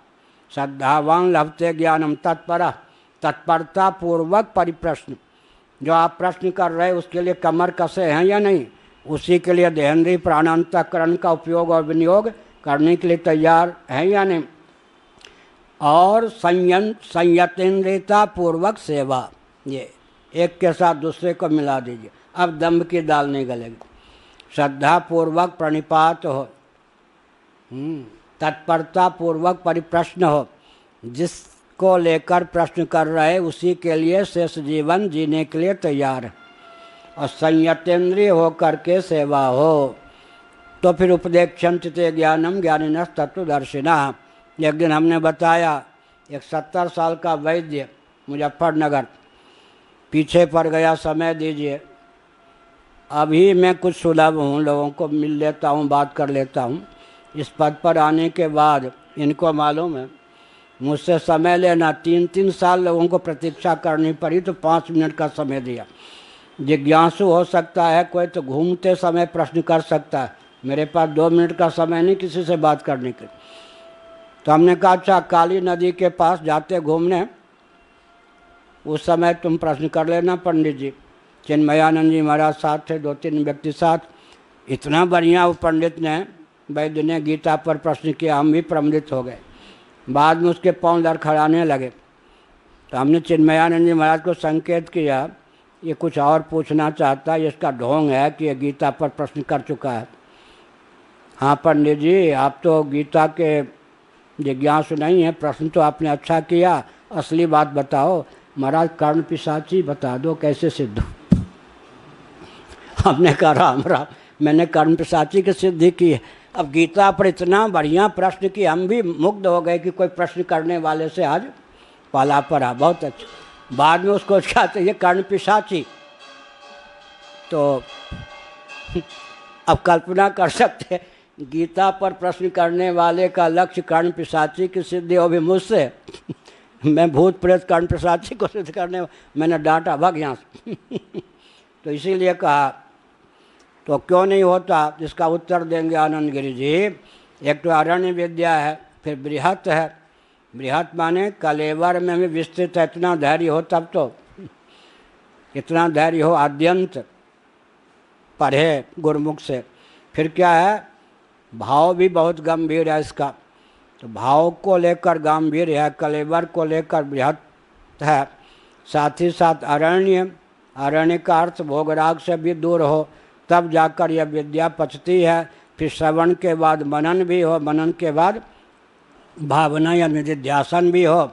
श्रद्धावान लभते ज्ञानम तत्पर, तत्परता पूर्वक परिप्रश्न। जो आप प्रश्न कर रहे उसके लिए कमर कसे हैं या नहीं, उसी के लिए देहेंद्रीय प्राणांतकरण का उपयोग और विनियोग करने के लिए तैयार हैं या नहीं, और संयतेन्द्रियता पूर्वक सेवा। ये एक के साथ दूसरे को मिला दीजिए, अब दम्भ की दाल नहीं गलेगी। श्रद्धा पूर्वक प्रणिपात हो, तत्परता पूर्वक परिप्रश्न हो, जिसको लेकर प्रश्न कर रहे उसी के लिए शेष जीवन जीने के लिए तैयार है, और संयतेन्द्रिय हो करके सेवा हो। तो फिर उपदेक्षंत ते ज्ञानम ज्ञानिनः तत्वदर्शिनः। एक दिन हमने बताया एक 70 साल का वैद्य मुजफ्फरनगर पीछे पड़ गया, समय दीजिए। अभी मैं कुछ सुलभ हूँ, लोगों को मिल लेता हूँ, बात कर लेता हूँ। इस पद पर आने के बाद इनको मालूम है मुझसे समय लेना, 3-3 साल लोगों को प्रतीक्षा करनी पड़ी, तो 5 मिनट का समय दिया। जिज्ञासु हो सकता है कोई, तो घूमते समय प्रश्न कर सकता है। मेरे पास 2 मिनट का समय नहीं किसी से बात करने के। तो हमने कहा अच्छा काली नदी के पास जाते घूमने, उस समय तुम प्रश्न कर लेना पंडित जी। चिन्मयानंद जी महाराज साथ थे, 2-3 व्यक्ति साथ। इतना बढ़िया वो पंडित ने, वैद्य ने गीता पर प्रश्न किया, हम भी प्रमोदित हो गए। बाद में उसके पाँव लड़खड़ाने लगे, तो हमने चिन्मयानंद जी महाराज को संकेत किया ये कुछ और पूछना चाहता है, इसका ढोंग है कि ये गीता पर प्रश्न कर चुका है। हाँ पंडित जी, आप तो गीता के जिज्ञासु नहीं है, प्रश्न तो आपने अच्छा किया, असली बात बताओ। महाराज कर्ण पिशाची बता दो कैसे सिद्ध हो। हमने कहा राम राम, मैंने कर्ण पिशाची की सिद्धि की है। अब गीता पर इतना बढ़िया प्रश्न कि हम भी मुग्ध हो गए कि कोई प्रश्न करने वाले से आज पाला पड़ा, बहुत अच्छा। बाद में उसको क्या चाहिए, कर्ण पिशाची। तो अब कल्पना कर सकते गीता पर प्रश्न करने वाले का लक्ष्य कर्ण पिशाची की सिद्धि हो, भी मुझसे मैं भूत प्रेत कर्ण पिशाची को सिद्ध करने, मैंने डांटा भाग यहाँ से तो इसीलिए कहा तो क्यों नहीं होता, इसका उत्तर देंगे आनंद गिरी जी। एक तो अरण्य विद्या है, फिर बृहत है। बृहत माने कलेवर में भी विस्तृत है, इतना धैर्य हो तब तो, इतना धैर्य हो आद्यंत पढ़े गुरुमुख से। फिर क्या है, भाव भी बहुत गंभीर है इसका, तो भाव को लेकर गंभीर है, कलेवर को लेकर बृहत है। साथ ही साथ अरण्य, अरण्य का अर्थ भोगराग से भी दूर हो, तब जाकर यह विद्या पचती है। फिर श्रवण के बाद मनन भी हो, मनन के बाद भावना या निधिध्यासन भी हो,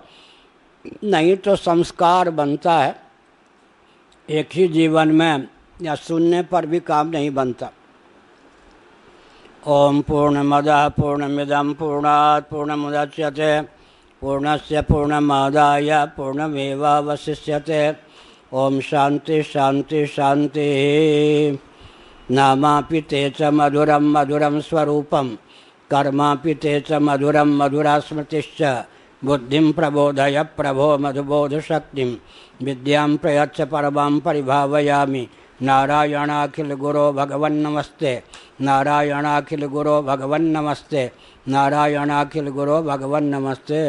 नहीं तो संस्कार बनता है। एक ही जीवन में या सुनने पर भी काम नहीं बनता। ओम पूर्णमदः पूर्णमिदं पूर्णात् पूर्णमुदच्यते पूर्णस्य पूर्णमादाय पूर्णमेवावशिष्यते। ओम शांति शांति शांति। नामापि ते च मधुरं मधुरं स्वरूपं कर्मापि ते च मधुरं मधुरा स्मृतिश्च। बुद्धिं प्रबोधय प्रभो मधुबोधशक्तिं विद्यां प्रयच्छ परमां परिभावयामि। नारायणाखिल गुरो भगवन् नमस्ते, नारायणाखिल गुरो भगवन् नमस्ते, नारायणाखिल गुरो भगवन् नमस्ते।